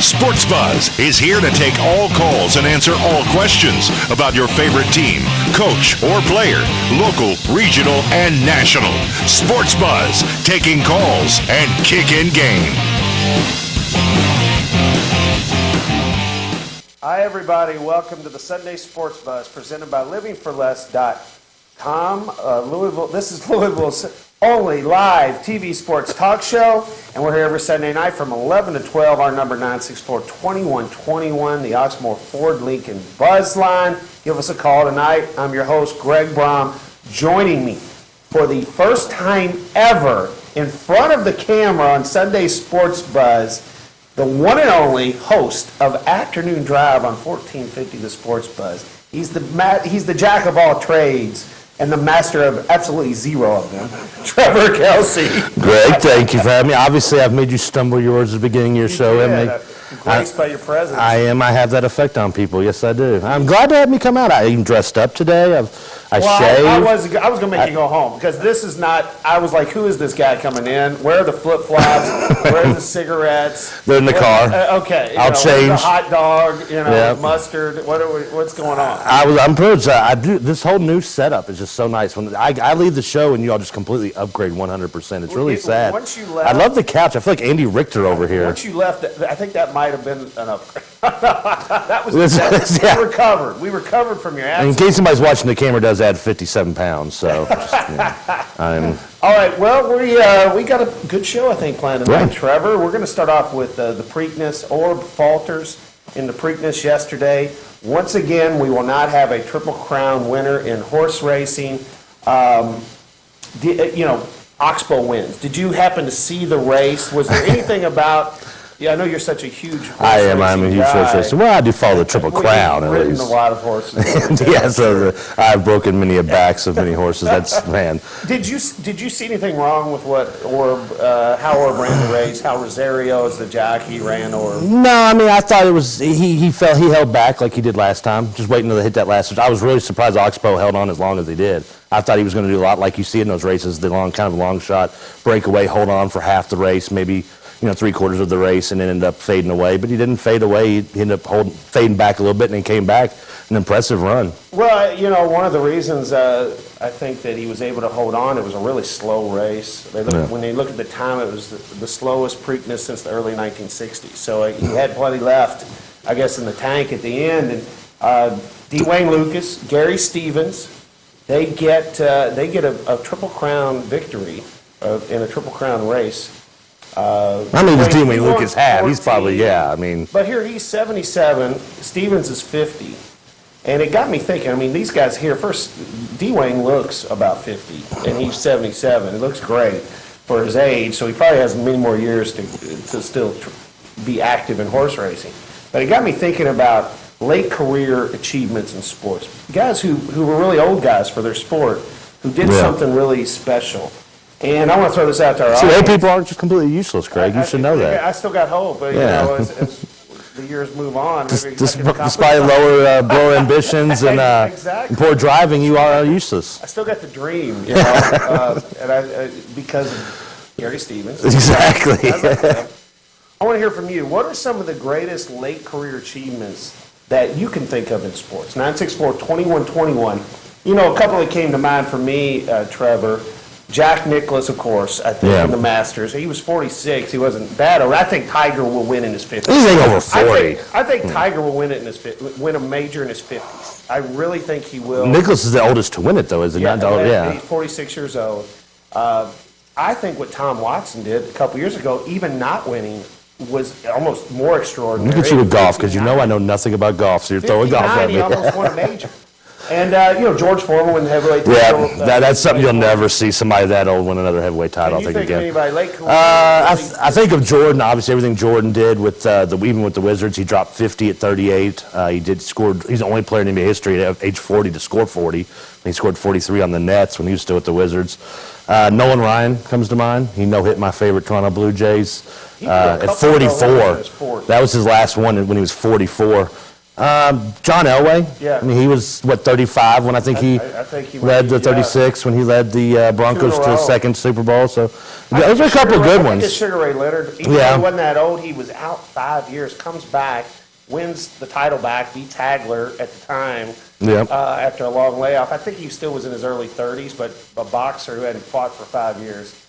Sports Buzz is here to take all calls and answer all questions about your favorite team, coach, or player, local, regional, and national. Sports Buzz, taking calls and kicking game. Hi, everybody. Welcome to the Sunday Sports Buzz presented by LivingForLess.com. Louisville. This is Louisville's only live TV sports talk show, and we're here every Sunday night from 11 to 12. Our number 964-2121, the Oxmoor Ford Lincoln Buzz line. Give us a call tonight. I'm your host, Greg Brom. Joining me for the first time ever in front of the camera on Sunday Sports Buzz, the one and only host of Afternoon Drive on 1450 The Sports Buzz. He's the jack of all trades and the master of absolutely zero of them, Trevor Kelsey. Greg, thank you for having me. Obviously, I've made you stumble yours at the beginning of your show. Graced by your presence. I am. I have that effect on people. Yes, I do. I'm glad to have me come out. I even dressed up today. I shaved. I was going to make you go home because this is not, I was like, who is this guy coming in? Where are the flip-flops? Where are the cigarettes? They're in the car. Okay. I'll change. The hot dog, mustard. What's going on? I'm privileged. This whole new setup is just so nice. When I leave the show and you all just completely upgrade 100%. It's really sad. Once you left, I love the couch. I feel like Andy Richter over here. Once you left, I think that might have been an upgrade. We recovered from your accident. In case somebody's watching, the camera does add 57 pounds, so I'm... All right, well, we got a good show, I think, planned tonight, Trevor. We're going to start off with the Preakness. Orb falters in the Preakness yesterday. Once again, we will not have a Triple Crown winner in horse racing. Oxbow wins. Did you happen to see the race? Was there anything about... Yeah, I know you're such a huge horse I'm a huge horse racer. Well, I do follow the Triple Crown, at least. You've ridden a lot of horses. Yeah, so I've broken many backs of many horses. That's, man. Did you see anything wrong with how Orb ran the race, how Rosario as the jockey ran Orb? No, I mean, I thought it was, he held back like he did last time, just waiting to hit that last. I was really surprised Oxbow held on as long as he did. I thought he was going to do a lot like you see in those races, the long shot, breakaway, hold on for half the race, maybe, 3/4 of the race, and then ended up fading away. But he didn't fade away. He ended up fading back a little bit, and then came back. An impressive run. Well, one of the reasons I think that he was able to hold on, it was a really slow race. When they look at the time, it was the slowest Preakness since the early 1960s. So he had plenty left, I guess, in the tank at the end. And Dwayne Lucas, Gary Stevens, they get a Triple Crown victory in a Triple Crown race. Does Dwayne Lucas have? He's probably, But here he's 77, Stevens is 50. And it got me thinking, these guys here, first, Dwayne looks about 50, and he's 77. It looks great for his age, so he probably has many more years to still be active in horse racing. But it got me thinking about late career achievements in sports. Guys who were really old guys for their sport, who did something really special. And I want to throw this out to our audience. Old people aren't just completely useless, Craig. You should know that. I still got hope, but as the years move on, despite lower blower ambitions and poor driving, you are useless. I still got the dream, because of Gary Stevens. Exactly. I want to hear from you. What are some of the greatest late career achievements that you can think of in sports? 964-2121. A couple that came to mind for me, Trevor. Jack Nicklaus, of course, I think, in the Masters. He was 46. He wasn't that old. I think Tiger will win in his 50s. He's over 40. I think Tiger will win win a major in his 50s. I really think he will. Nicklaus is the oldest to win it, though, is he not? He's 46 years old. I think what Tom Watson did a couple years ago, even not winning, was almost more extraordinary. Look at you with golf, because I know nothing about golf, so you're throwing golf at me. He almost won a major. And, George Foreman won the heavyweight title. Yeah, that's something you'll never see somebody that old win another heavyweight title, I think, again. Anybody late career? I think of Jordan, obviously, everything Jordan did with even with the Wizards. He dropped 50 at 38. He's the only player in NBA history at age 40 to score 40. He scored 43 on the Nets when he was still with the Wizards. Nolan Ryan comes to mind. He no-hit my favorite Toronto Blue Jays at 44. That was his last one when he was 44. John Elway. Yeah. I mean, he was, 35 when I think he led the 36 when he led the Broncos to the second Super Bowl. So those are a couple of good ones. I think Sugar Ray Leonard, even though he wasn't that old, he was out 5 years, comes back, wins the title back, beats Hagler at the time after a long layoff. I think he still was in his early 30s, but a boxer who hadn't fought for 5 years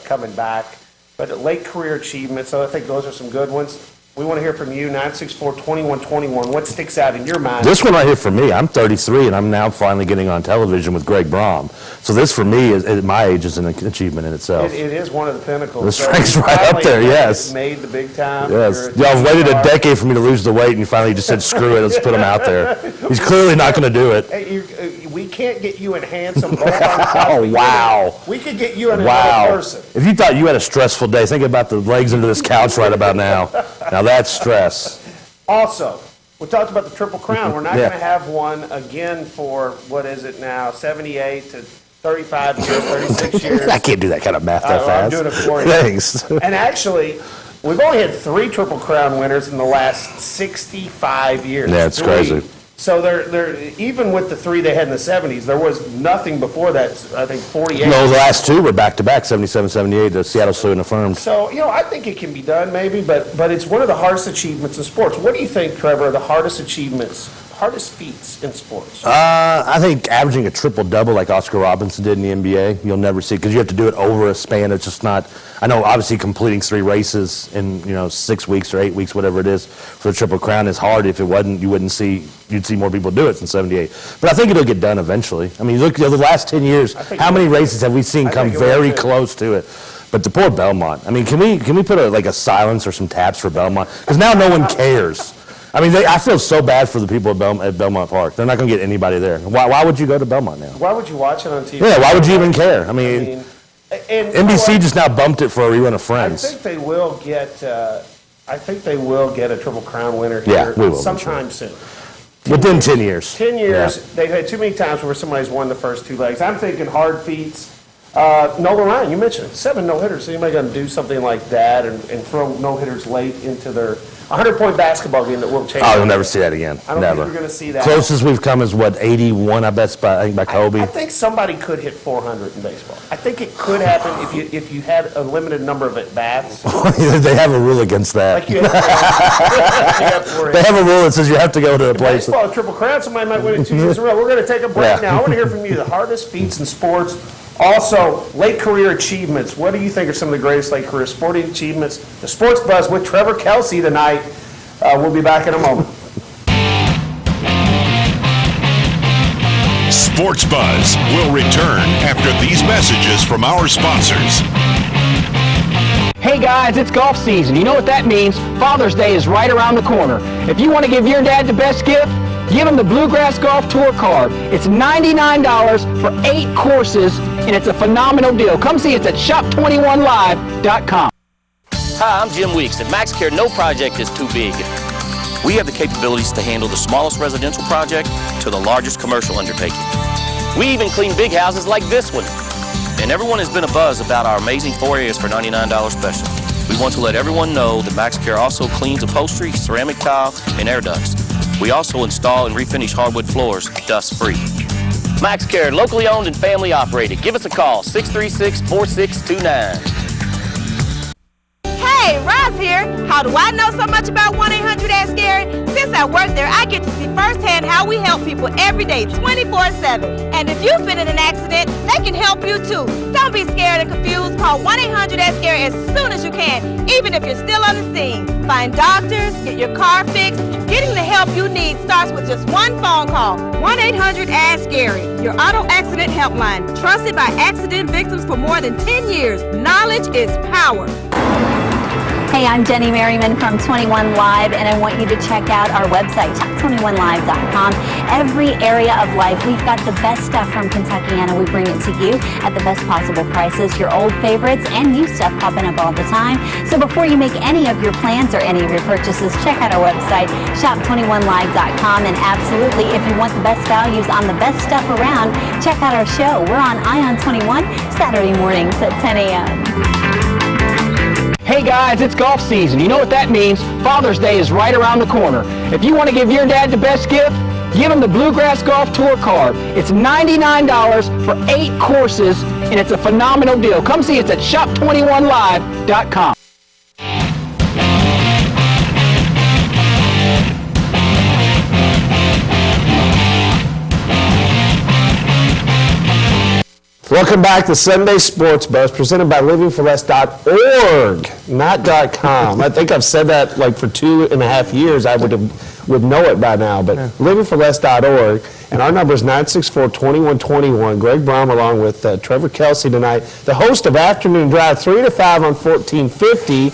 coming back. But late career achievements, so I think those are some good ones. We want to hear from you, 964-2121. What sticks out in your mind? This one right here for me, I'm 33, and I'm now finally getting on television with Greg Brom. So this, for me, at my age, is an achievement in itself. It is one of the pinnacles. This ranks right up there, yes. Made the big time. Yes. Y'all waited a decade for me to lose the weight, and you finally just said, screw it, let's put him out there. He's clearly not going to do it. Hey, we can't get you in handsome. Oh, wow. We could get you in another person. If you thought you had a stressful day, think about the legs under this couch right about now. Now that's stress. Also, we talked about the Triple Crown. We're not going to have one again for, what is it now, 78 to 35 years, 36 years. I can't do that kind of math that fast. I'm doing it for you. Thanks. And actually, we've only had 3 Triple Crown winners in the last 65 years. Yeah, it's crazy. So they're even with the 3 they had in the 70s, there was nothing before that. I think 48. No, the last 2 were back-to-back, 77, 78. The Seattle Student affirmed. So I think it can be done, maybe, but it's one of the hardest achievements in sports. What do you think, Trevor, are the hardest feats in sports? I think averaging a triple-double like Oscar Robertson did in the NBA, you'll never see, because you have to do it over a span. It's just not. I know, obviously, completing 3 races in 6 weeks or 8 weeks, whatever it is, for the Triple Crown is hard. If it wasn't, you'd see more people do it than 78. But I think it'll get done eventually. I mean, look, the last 10 years, how many races have we seen come very close to it? But the poor Belmont. I mean, can we put a silence or some taps for Belmont? Because now no one cares. I mean, I feel so bad for the people at Belmont Park. They're not going to get anybody there. Why would you go to Belmont now? Why would you watch it on TV? Yeah, why would you even care? I mean NBC just now bumped it for a rerun of Friends. I think they will get. A Triple Crown winner here sometime soon. Within 10 years. 10 years. Yeah. They've had too many times where somebody's won the first 2 legs. I'm thinking hard feats. Nolan Ryan, you mentioned it. 7 no-hitters. Anybody going to do something like that and throw no-hitters late into their 100-point basketball game that will change? Oh, you'll never see that again. I don't think we're going to see that. Closest we've come is, 81, I bet, by Kobe. I think somebody could hit 400 in baseball. I think it could happen if you had a limited number of at-bats. They have a rule against that. Like you have they have a rule that says you have to go to a place. Baseball, Triple Crown, somebody might win it 2 years in a row. We're going to take a break now. I want to hear from you. The hardest feats in sports. Also, late career achievements. What do you think are some of the greatest late career sporting achievements? The Sports Buzz with Trevor Kelsey tonight. We'll be back in a moment. Sports Buzz will return after these messages from our sponsors. Hey guys, it's golf season. You know what that means? Father's Day is right around the corner. If you want to give your dad the best gift, give him the Bluegrass Golf Tour card. It's $99 for 8 courses, and it's a phenomenal deal. Come see us at shop21live.com. Hi, I'm Jim Weeks. At MaxCare, no project is too big. We have the capabilities to handle the smallest residential project to the largest commercial undertaking. We even clean big houses like this one. And everyone has been abuzz about our amazing 4 areas for $99 special. We want to let everyone know that MaxCare also cleans upholstery, ceramic tile, and air ducts. We also install and refinish hardwood floors dust-free. MaxCare, locally owned and family operated. Give us a call, 636-4629. Hey, Roz here. How do I know so much about 1-800-ASK-SCARY? Since I work there, I get to see firsthand how we help people every day, 24/7. And if you've been in an accident, they can help you too. Don't be scared and confused. Call 1-800-ASK-SCARY as soon as you can, even if you're still on the scene. Find doctors, get your car fixed. Getting the help you need starts with just one phone call. 1-800-ASK-SCARY, your auto accident helpline. Trusted by accident victims for more than 10 years. Knowledge is power. Hey, I'm Jenny Merriman from 21 Live, and I want you to check out our website, shop21live.com. Every area of life, we've got the best stuff from Kentuckiana. We bring it to you at the best possible prices. Your old favorites and new stuff popping up all the time. So before you make any of your plans or any of your purchases, check out our website, shop21live.com. And absolutely, if you want the best values on the best stuff around, check out our show. We're on Ion 21 Saturday mornings at 10 a.m. Hey guys, it's golf season. You know what that means? Father's Day is right around the corner. If you want to give your dad the best gift, give him the Bluegrass Golf Tour card. It's $99 for 8 courses, and it's a phenomenal deal. Come see us at shop21live.com. Welcome back to Sunday Sports Buzz, presented by livingforless.org, not .com. I think I've said that like for 2.5 years. I would know it by now, but livingforless.org, and our number is 964-2121. Greg Brown along with Trevor Kelsey tonight, the host of Afternoon Drive, 3 to 5 on 1450.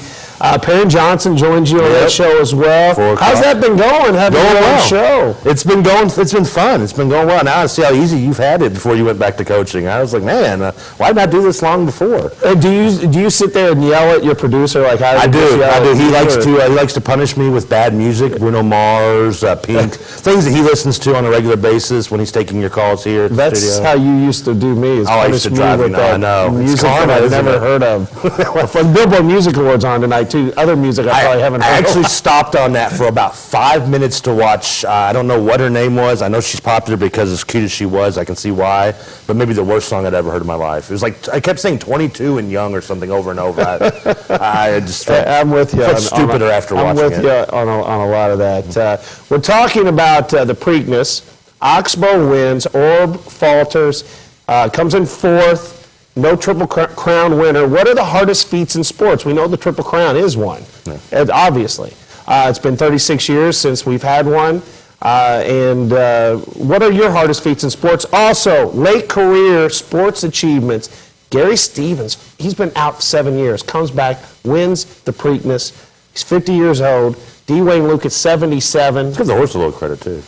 Perrin Johnson joins you on that show as well. How's that been going? Having your own show? It's been going. It's been fun. It's been going well. Now I see how easy you've had it before you went back to coaching. I was like, man, why didn't I do this long before? Do you sit there and yell at your producer like how? I do. He likes to punish me with bad music, Bruno Mars, Pink, things that he listens to on a regular basis when he's taking your calls here. That's how you used to do me. I used to drive me. I know. Music that I've never heard of. For the Billboard Music Awards on tonight. Other music I probably haven't heard. I actually stopped on that for about 5 minutes to watch. I don't know what her name was. I know she's popular because as cute as she was, I can see why. But maybe the worst song I'd ever heard in my life. It was like I kept saying 22 and Young or something over and over. I just felt, I'm with you. Felt stupider after watching it. I'm with you on a lot of that. We're talking about the Preakness. Oxbow wins. Orb falters. Comes in 4th. No Triple Crown winner. What are the hardest feats in sports? We know the Triple Crown is one, obviously. It's been 36 years since we've had one. What are your hardest feats in sports? Also, late career sports achievements. Gary Stevens, he's been out 7 years, comes back, wins the Preakness. He's 50 years old. D. Wayne Lucas, 77. Give the horse a little credit, too.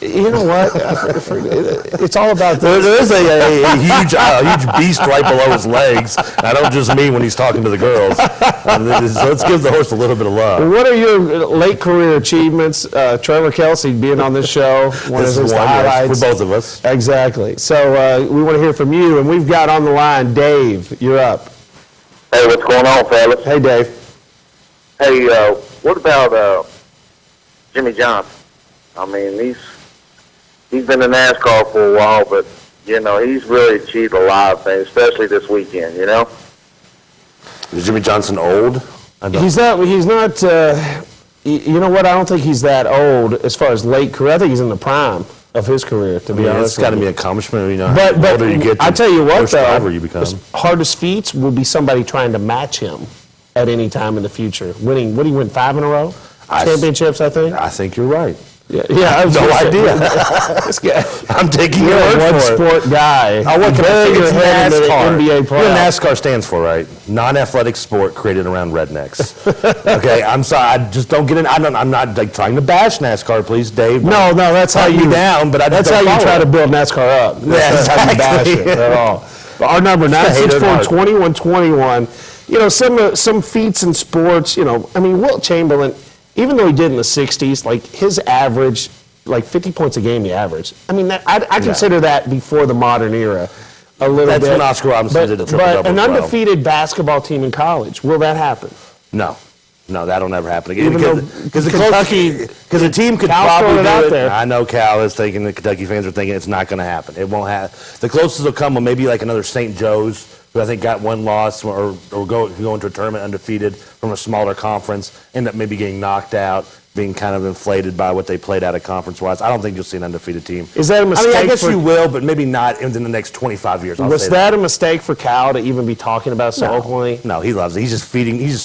You know what? It's all about this. There is a huge beast right below his legs. I don't just mean when he's talking to the girls. So let's give the horse a little bit of love. What are your late career achievements? Trevor Kelsey being on this show, one of his highlights. For both of us. Exactly. So we want to hear from you, and we've got on the line Dave. You're up. Hey, what's going on, fellas? Hey, Dave. Hey, what about Jimmy Johnson? I mean, he's been in NASCAR for a while, but, you know, he's really achieved a lot of things, especially this weekend, you know? Is Jimmy Johnson old? He's not, you know what, I don't think he's that old as far as late career. I think he's in the prime of his career, to be honest. It's got to be an accomplishment, you know, but the older you get, I tell you what, though, you become. Hardest feats will be somebody trying to match him at any time in the future. Winning, what did he win, 5 in a row? Championships, I think? I think you're right. Yeah, I have no idea. I'm taking your word for it. One-sport guy. I want to your head into the NBA playoffs. What NASCAR stands for, right? Non-athletic sport created around rednecks. Okay, I'm sorry. I just don't get in. I'm not like trying to bash NASCAR, please, Dave. No, that's how you down. But that's how you try to build NASCAR up. That's how you bash it at all. Our number 964-2121. You know, some feats in sports. You know, I mean, Wilt Chamberlain. Even though he did in the 60s, like his average, like 50 points a game he averaged. I mean, I consider that before the modern era a little bit. That's when Oscar Robinson did the triple-double. But an undefeated basketball team in college, will that happen? No, that'll never happen again. Because the team could probably do it. I know Cal is thinking, the Kentucky fans are thinking it's not going to happen. It won't happen. The closest it'll come will maybe like another St. Joe's, who I think got one loss or go into a tournament undefeated from a smaller conference, end up maybe getting knocked out, being kind of inflated by what they played out of conference-wise. I don't think you'll see an undefeated team. Is that a mistake? I mean, I guess you will, but maybe not in the next 25 years. Was that a mistake for Cal to even be talking about so openly? No, he loves it. He's just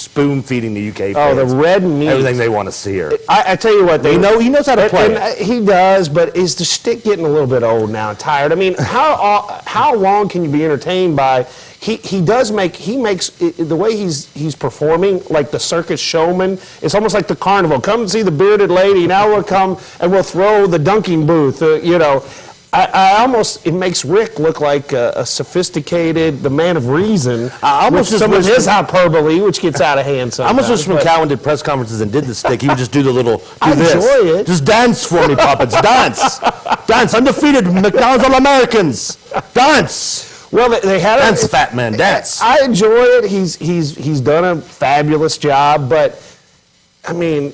spoon-feeding the UK fans. Oh, the red meat. Everything they want to see here. I tell you what, he knows how to play it. He does, but is the shtick getting a little bit old now and tired? I mean, how long can you be entertained by... He makes the way he's performing like the circus showman. It's almost like the carnival. Come see the bearded lady. Now we'll come and we'll throw the dunking booth. You know, it makes Rick look like a sophisticated, the man of reason. I almost some of his hyperbole, which gets out of hand sometimes. I almost wish when Cowan did press conferences and did the stick, he would just do the little. I enjoy it. Just dance for me, puppets. Dance, undefeated McDonald's All-Americans. Dance. Well, they had Dance, fat man, dance. I enjoy it. He's done a fabulous job, but I mean,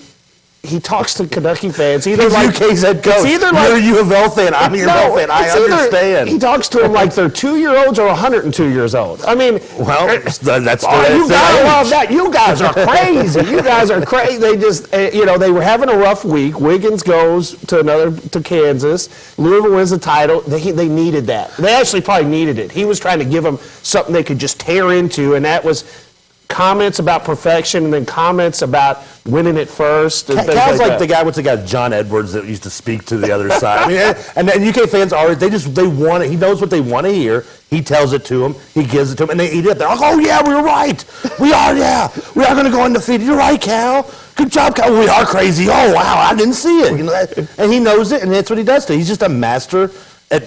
he talks to Kentucky fans. Either like UK's head coach. You're a U of L fan. I'm a U of L fan. I understand. He talks to them like they're 2-year-olds or 102 years old. I mean, well, that's you gotta love that. You guys are crazy. You guys are crazy. They just, they were having a rough week. Wiggins goes to Kansas. Louisville wins the title. They needed that. They actually probably needed it. He was trying to give them something they could just tear into, and that was comments about perfection and then comments about winning it first. Cal's like the guy John Edwards that used to speak to the other side. I mean, and UK fans are they want it. He knows what they want to hear. He tells it to them. He gives it to them, and they eat it. They're like, oh yeah, we were right. We are going to go undefeated. You're right, Cal. Good job, Cal. We are crazy. Oh wow, I didn't see it. And he knows it, and that's what he does to. He's just a master at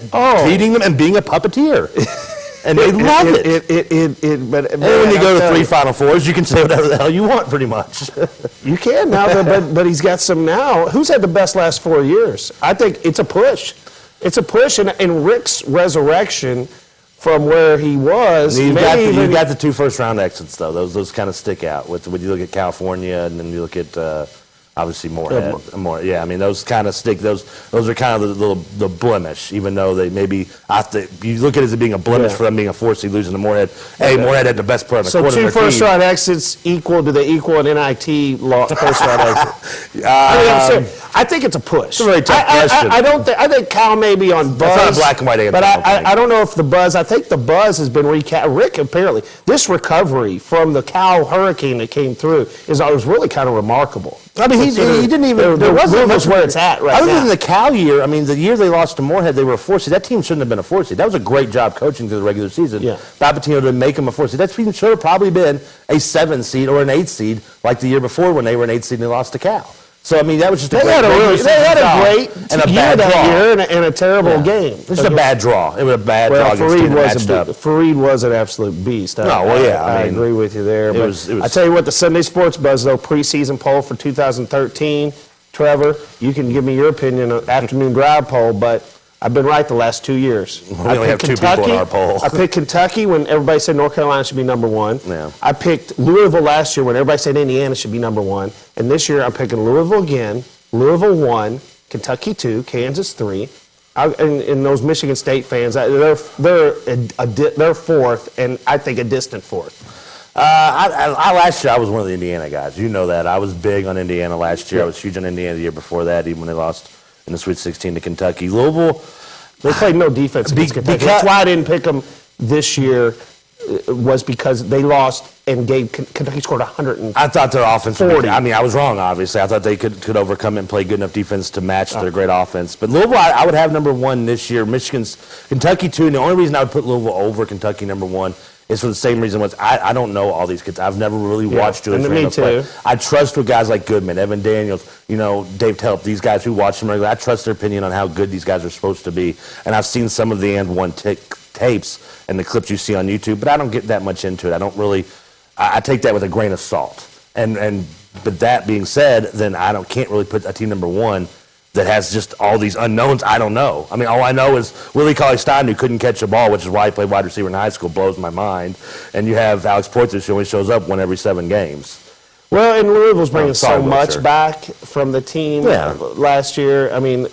feeding them and being a puppeteer. And they love it. But when you go to 3 Final Fours, you can say whatever the hell you want, pretty much. You can now, but he's got some now. Who's had the best last 4 years? I think it's a push. It's a push, and Rick's resurrection from where he was. You've got the 2 first-round exits, though. Those kind of stick out. When you look at California, and then you look at obviously Moorhead. I mean, those kind of stick. Those are kind of the blemish, even though they maybe you look at it as being a blemish for them being a 4-seed losing to Moorhead. Hey, Moorhead had the best player in the quarter. So 2 first-round exits do they equal an NIT first-round exit? I think it's a push. It's a very tough question. I think Cal may be on buzz. It's not a black and white answer. But I don't know if the buzz. I think the buzz has been Rick apparently this recovery from the Cal hurricane that came through was really kind of remarkable. I mean, he didn't even. There wasn't much where it's at right now. Other than the Cal year, I mean, the year they lost to Moorhead, they were a 4-seed. That team shouldn't have been a 4-seed. That was a great job coaching through the regular season. Yeah. Babatino didn't make them a 4-seed. That team should have probably been a 7-seed or an 8-seed like the year before when they were an 8-seed and they lost to Cal. So I mean, that was just they had a great and a bad draw year and a terrible game. It was a bad draw. It was a bad draw. Fareed was an absolute beast. I agree with you there. I tell you what, the Sunday Sports Buzz though preseason poll for 2013, Trevor, you can give me your opinion on afternoon drive poll, but I've been right the last 2 years. We only have 2 people in our poll. I picked Kentucky when everybody said North Carolina should be number 1. Yeah. I picked Louisville last year when everybody said Indiana should be number 1. And this year I'm picking Louisville again. Louisville 1, Kentucky 2, Kansas 3. And those Michigan State fans, they're 4th, and I think a distant 4th. Last year I was one of the Indiana guys. You know that. I was big on Indiana last year. I was huge on Indiana the year before that, even when they lost in the Sweet 16 to Kentucky. Louisville, they played no defense against Kentucky. That's why I didn't pick them this year, was because they lost and Kentucky scored 140. I thought their offense would be, I mean, I was wrong, obviously. I thought they could overcome it and play good enough defense to match their great offense. But Louisville, I would have number 1 this year. Kentucky 2, and the only reason I would put Louisville over Kentucky number 1 is for the same reason I don't know all these kids. I've never really watched Julius Randle play. I trust with guys like Goodman, Evan Daniels, Dave Telp, these guys who watch them regularly. I trust their opinion on how good these guys are supposed to be. And I've seen some of the and one tapes and the clips you see on YouTube, but I don't get that much into it. I don't really. I take that with a grain of salt. But that being said, then can't really put a team number 1 that has just all these unknowns. I don't know. I mean, all I know is Willie Cauley-Stein, who couldn't catch a ball, which is why he played wide receiver in high school, blows my mind. And you have Alex Portis, who only shows up 1 every 7 games. Well, and Louisville's bringing so much back from the team last year. I mean,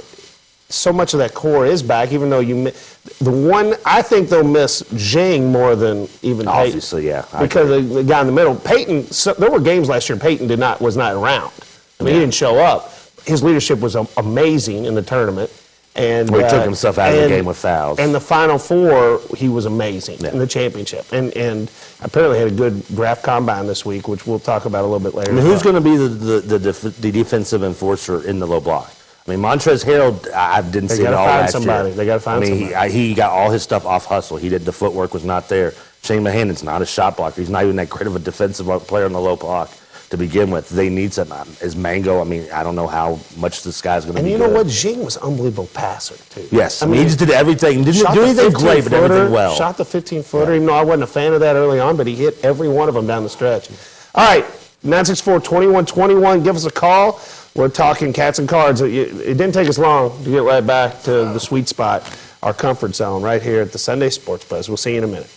so much of that core is back, even though I think they'll miss Zhang more than even Peyton. Obviously, yeah. Because the guy in the middle, Peyton, there were games last year Peyton was not around. I mean, he didn't show up. His leadership was amazing in the tournament. And he took himself out of the game with fouls. And the Final Four, he was amazing in the championship. And apparently had a good draft combine this week, which we'll talk about a little bit later. I mean, who's going to be the defensive enforcer in the low block? I mean, Montrezl Harrell, I didn't see it all last year. They got to find somebody. He got all his stuff off hustle. The footwork was not there. Shane Mahannon's not a shot blocker. He's not even that great of a defensive player on the low block to begin with. They need some. Is Mango, I mean, I don't know how much this guy's going to be. And you know what? Zhang was an unbelievable passer, too. Yes. I mean, he just did everything. Didn't do anything great, but everything well. Shot the 15-footer, even though I wasn't a fan of that early on, but he hit every one of them down the stretch. All right, 964-2121. Give us a call. We're talking cats and cards. It didn't take us long to get right back to the sweet spot. our comfort zone right here at the Sunday Sports Buzz. We'll see you in a minute.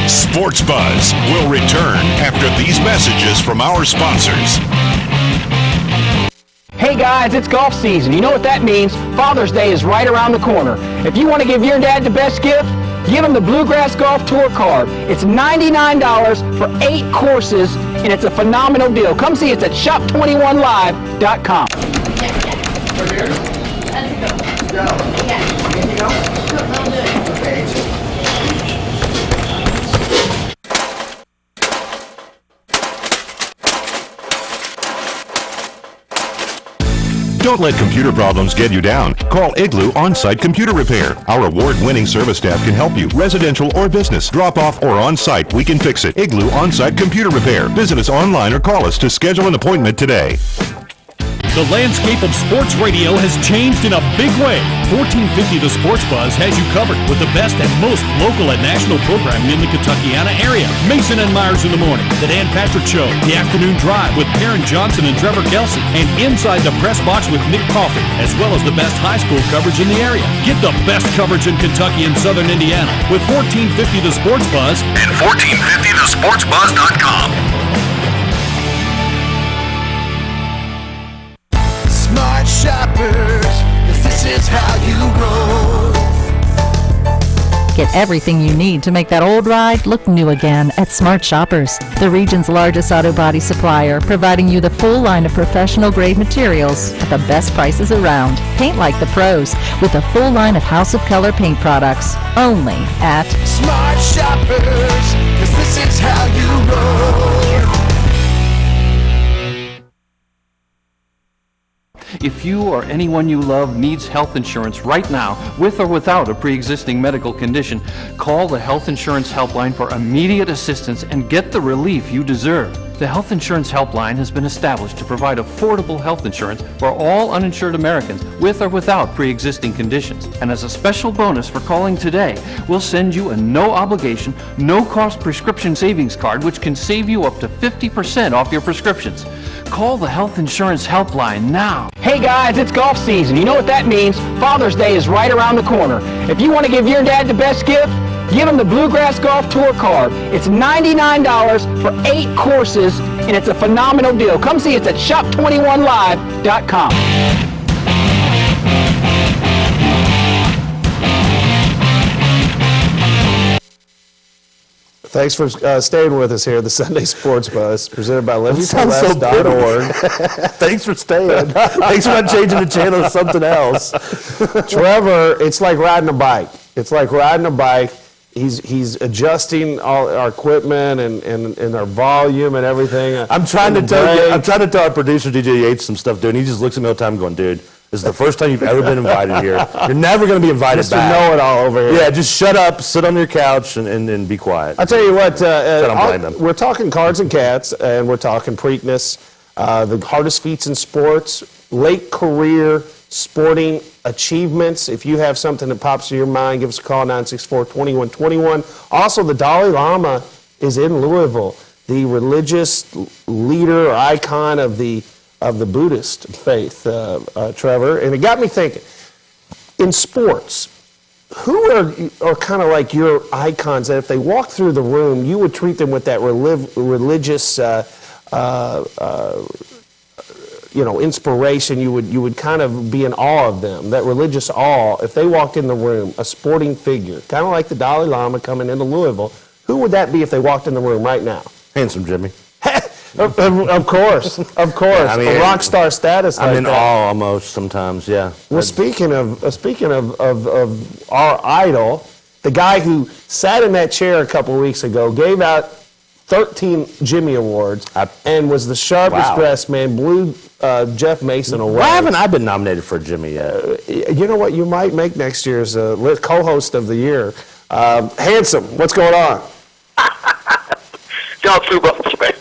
Sports Buzz will return after these messages from our sponsors. Hey guys, it's golf season. You know what that means? Father's Day is right around the corner. If you want to give your dad the best gift, give him the Bluegrass Golf Tour card. It's $99 for 8 courses, and it's a phenomenal deal. Come see us at shop21live.com. Don't let computer problems get you down. Call Igloo On-Site Computer Repair. Our award-winning service staff can help you, residential or business. Drop off or on-site, we can fix it. Igloo On-Site Computer Repair. Visit us online or call us to schedule an appointment today. The landscape of sports radio has changed in a big way. 1450 The Sports Buzz has you covered with the best and most local and national programming in the Kentuckiana area. Mason and Myers in the morning, The Dan Patrick Show, The Afternoon Drive with Perrin Johnson and Trevor Kelsey, and Inside the Press Box with Nick Coffey, as well as the best high school coverage in the area. Get the best coverage in Kentucky and Southern Indiana with 1450 The Sports Buzz and 1450thesportsbuzz.com. Smart shoppers, 'cause this is how you roll. Get everything you need to make that old ride look new again at Smart Shoppers, the region's largest auto body supplier, providing you the full line of professional-grade materials at the best prices around. Paint like the pros with a full line of House of Color paint products, only at Smart Shoppers, 'cause this is how you roll. If you or anyone you love needs health insurance right now, with or without a pre-existing medical condition, call the Health Insurance Helpline for immediate assistance and get the relief you deserve. The Health Insurance Helpline has been established to provide affordable health insurance for all uninsured Americans with or without pre-existing conditions. And as a special bonus for calling today, we'll send you a no-obligation, no-cost prescription savings card which can save you up to 50% off your prescriptions. Call the Health Insurance Helpline now. Hey guys, it's golf season. You know what that means? Father's Day is right around the corner. If you want to give your dad the best gift, give him the Bluegrass Golf Tour card. It's $99 for 8 courses, and it's a phenomenal deal. Come see us at shop21live.com. Thanks for staying with us here at the Sunday Sports Buzz, presented by Sounds so LiveToLess.org. Thanks for staying. Thanks for not changing the channel to something else. Trevor, it's like riding a bike. It's like riding a bike. He's adjusting all our equipment and our volume and everything. I'm trying to tell our producer DJ Yates some stuff, dude. And he just looks at me all the time going, dude, this is the first time you've ever been invited here. You're never going to be invited Mr. back. Know-it-all over here. Yeah, just shut up, sit on your couch, and be quiet. I'll tell you what, we're talking cards and cats, and we're talking Preakness, the hardest feats in sports, late career sporting achievements. If you have something that pops to your mind, give us a call, 964-2121. Also, the Dalai Lama is in Louisville, the religious leader or icon of the Buddhist faith, Trevor. And it got me thinking, in sports, who are kind of like your icons that if they walk through the room, you would treat them with that religious inspiration, you would kind of be in awe of them, that religious awe. If they walked in the room, a sporting figure, kind of like the Dalai Lama coming into Louisville, who would that be if they walked in the room right now? Handsome Jimmy. Of course. I mean, a rock star status. I'm in awe almost sometimes, yeah. Well, speaking of our idol, the guy who sat in that chair a couple weeks ago, gave out 13 Jimmy Awards, and was the sharpest dressed man, blew Jeff Mason away. Why haven't I been nominated for a Jimmy yet? You know what? You might make next year's co-host of the year. Handsome, what's going on? Y'all too much, man.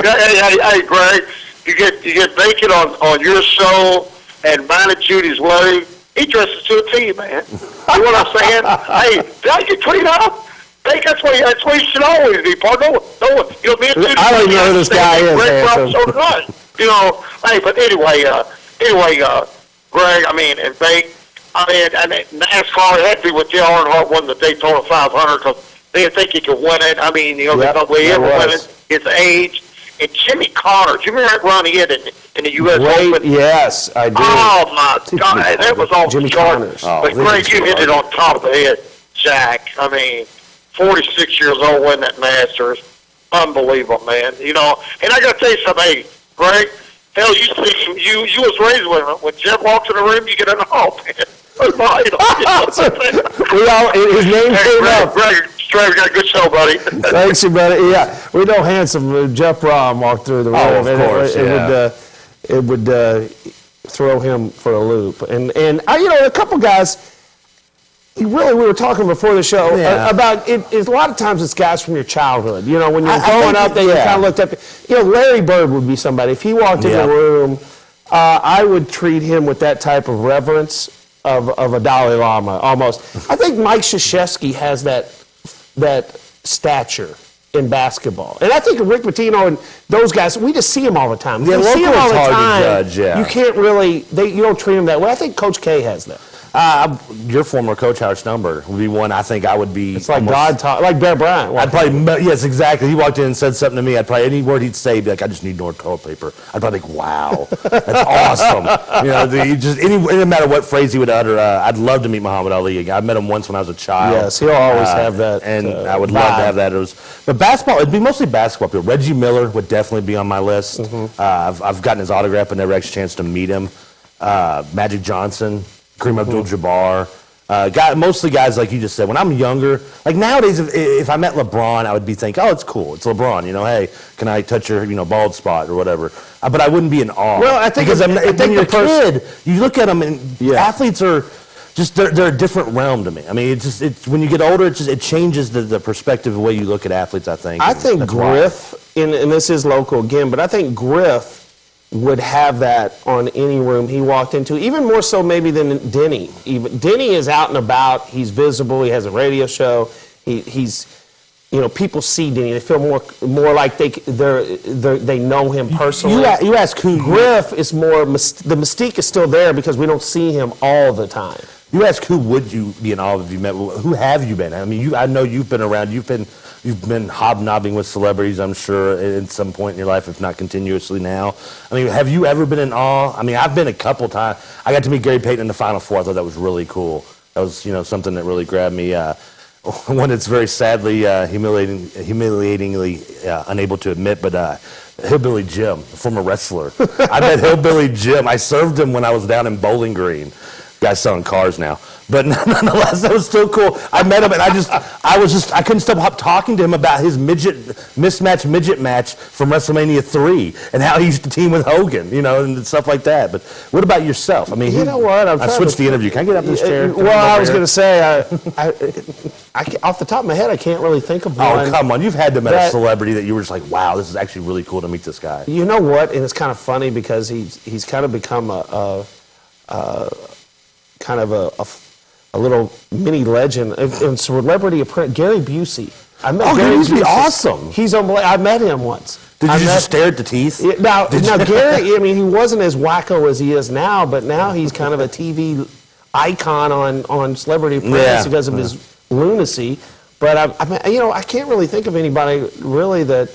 Hey, Greg, you get bacon on your show and mine at Judy's wedding. He dresses to a T, man. You know what I'm saying? Hey, did I get cleaned up? Hey, that's what you should always be, partner. Me and Judy. I don't even know who this guy is, Handsome. So did I. Hey, but anyway, Greg, I mean, and NASCAR had to be with Dale Earnhardt won the Daytona 500 because they didn't think he could win it. I mean, they thought he ever win it. His age. And Jimmy Connor, do you remember that run he hit in the U.S. Open? Yes, I do. Oh, my God. That was off the chart. But, Greg, you hit it on top of the head, Jack. I mean, 46 years old winning that Masters. Unbelievable, man. And I got to tell you something. Hey, Greg, hell, you was raised when Jeff walks in the room, you get an man. His name came up. Greg, we got a good show, buddy. Thanks, you buddy. Yeah, we know handsome Jeff Brom walked through the room. Oh, of course, it would throw him for a loop. And a couple guys. We were talking before the show about it. A lot of times it's guys from your childhood. When you're growing up, you kind of looked up. Larry Bird would be somebody. If he walked in the room, I would treat him with that type of reverence of a Dalai Lama almost. I think Mike Krzyzewski has that stature in basketball. And I think Rick Pitino and those guys, we just see them all the time. Yeah, see them all the hard time. To judge, yeah. You can't really, you don't treat them that way. I think Coach K has that. Your former coach, Howard Schnumberg, would be one I think I would be. It's like God talk, like Bear Bryant. I'd probably, yes, exactly. He walked in and said something to me. I'd probably, any word he'd say, be like, I just need more toilet paper. I'd probably think, wow, that's awesome. It didn't matter what phrase he would utter. I'd love to meet Muhammad Ali again. I met him once when I was a child. Yes, he'll always have that. And I would love to have that. But basketball, it'd be mostly basketball people. Reggie Miller would definitely be on my list. Mm-hmm. I've gotten his autograph, but never actually a chance to meet him. Magic Johnson, Kareem Abdul-Jabbar. Mostly guys like you just said. When I'm younger, like nowadays, if I met LeBron, I would be thinking, oh, it's cool. It's LeBron. Hey, can I touch your bald spot or whatever? But I wouldn't be in awe. Well, I think because when you're a kid, you look at them and athletes are just they're a different realm to me. I mean, it's when you get older, it changes the perspective of the way you look at athletes. I think. I think Griff, and this is local again, but I think Griff would have that on any room he walked into, even more so maybe than Denny. Denny is out and about. He's visible. He has a radio show. He's people see Denny. They feel more like they know him personally. You ask who. Griff is more. The mystique is still there because we don't see him all the time. You ask who would you be in awe of if you met? Who have you been? I mean, I know you've been around. You've been hobnobbing with celebrities, I'm sure, at some point in your life, if not continuously now. I mean, have you ever been in awe? I mean, I've been a couple times. I got to meet Gary Payton in the Final Four. I thought that was really cool. That was, something that really grabbed me. One that's very sadly, humiliatingly unable to admit, but Hillbilly Jim, a former wrestler. I met Hillbilly Jim. I served him when I was down in Bowling Green. Guy's selling cars now. But nonetheless, that was still cool. I met him, and I couldn't stop talking to him about his mismatched midget match from WrestleMania 3 and how he used to team with Hogan, and stuff like that. But what about yourself? I mean, you know what? I switched the interview. Can I get up this chair? Well, I was going to say, off the top of my head, I can't really think of one. Oh, come on. You've had to meet a celebrity that you were just like, wow, this is actually really cool to meet this guy. You know what? And it's kind of funny because he's kind of become a little mini legend in celebrity apprentice. Gary Busey. I met Gary Busey. Awesome. I met him once. Did you just stare at the teeth? Now Gary, I mean, he wasn't as wacko as he is now, but now he's kind of a TV icon on Celebrity Apprentice because of his lunacy. But I can't really think of anybody really that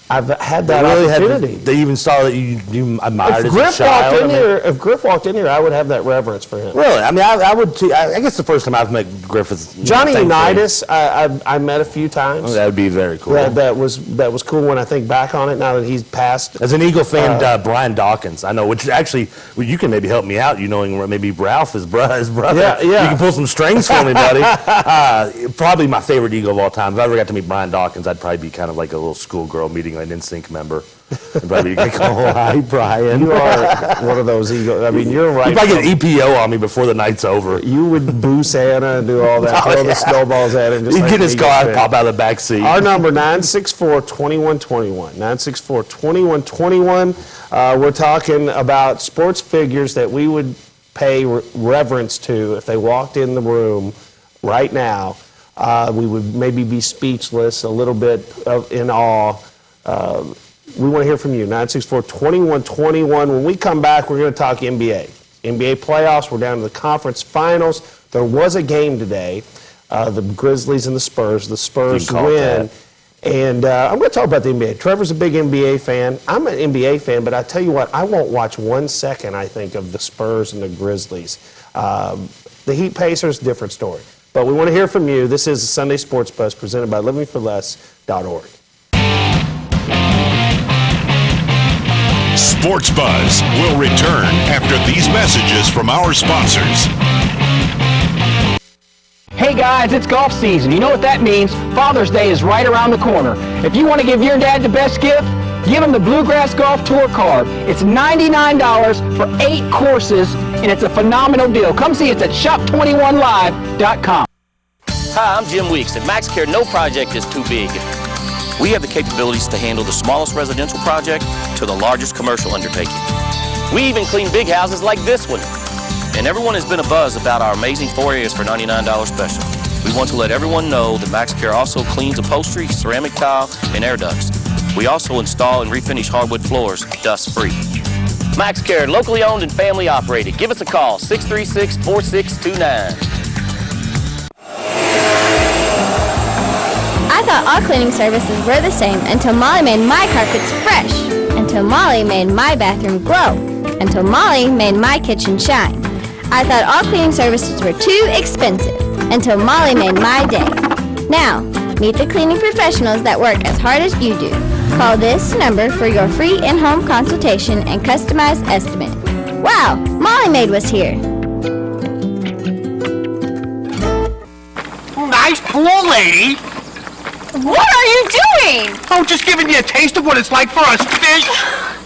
I've had that opportunity. They even saw that you admired as a child. If Griff walked in here, I would have that reverence for him. Really? I mean, I would too. I guess the first time I've met Griff is Johnny Unitas. I met a few times. Oh, that would be very cool. That was cool when I think back on it. Now that he's passed. As an Eagle fan, Brian Dawkins, I know. Which actually, you can maybe help me out. Knowing maybe Ralph is his brother. Yeah. You can pull some strings for me, buddy. Probably my favorite Eagle of all time. If I ever got to meet Brian Dawkins, I'd probably be kind of like a little schoolgirl meeting an NSYNC member. Probably like, oh, hi, Brian. You are one of those Eagles. I mean, you're right. You probably get EPO on me before the night's over. You would boo Santa and do all that, throw the snowballs at him. He'd get in his car and pop out of the back seat. Our number, 964-2121. 964-2121. We're talking about sports figures that we would pay reverence to if they walked in the room right now. We would maybe be speechless, a little bit in awe. We want to hear from you, 964-2121. When we come back, we're going to talk NBA. NBA playoffs. We're down to the conference finals. There was a game today, the Grizzlies and the Spurs. The Spurs win. And I'm going to talk about the NBA. Trevor's a big NBA fan. I'm an NBA fan, but I tell you what, I won't watch 1 second, I think, of the Spurs and the Grizzlies. The Heat Pacers, different story. But we want to hear from you. This is the Sunday Sports Buzz presented by livingforless.org. Sports Buzz will return after these messages from our sponsors. Hey guys, it's golf season. You know what that means? Father's Day is right around the corner. If you want to give your dad the best gift, give him the Bluegrass Golf Tour card. It's $99 for 8 courses, and it's a phenomenal deal. Come see us at shop21live.com. Hi, I'm Jim Weeks. At MaxCare, no project is too big. We have the capabilities to handle the smallest residential project to the largest commercial undertaking. We even clean big houses like this one. And everyone has been abuzz about our amazing 4 areas for $99 special. We want to let everyone know that MaxCare also cleans upholstery, ceramic tile, and air ducts. We also install and refinish hardwood floors dust-free. MaxCare, locally owned and family operated. Give us a call, 636-4629. I thought all cleaning services were the same until Molly made my carpets fresh, until Molly made my bathroom glow, until Molly made my kitchen shine. I thought all cleaning services were too expensive until Molly made my day. Now, meet the cleaning professionals that work as hard as you do. Call this number for your free in-home consultation and customized estimate. Wow, Molly Maid was here. Nice pool, lady. What are you doing? Oh, just giving you a taste of what it's like for us fish.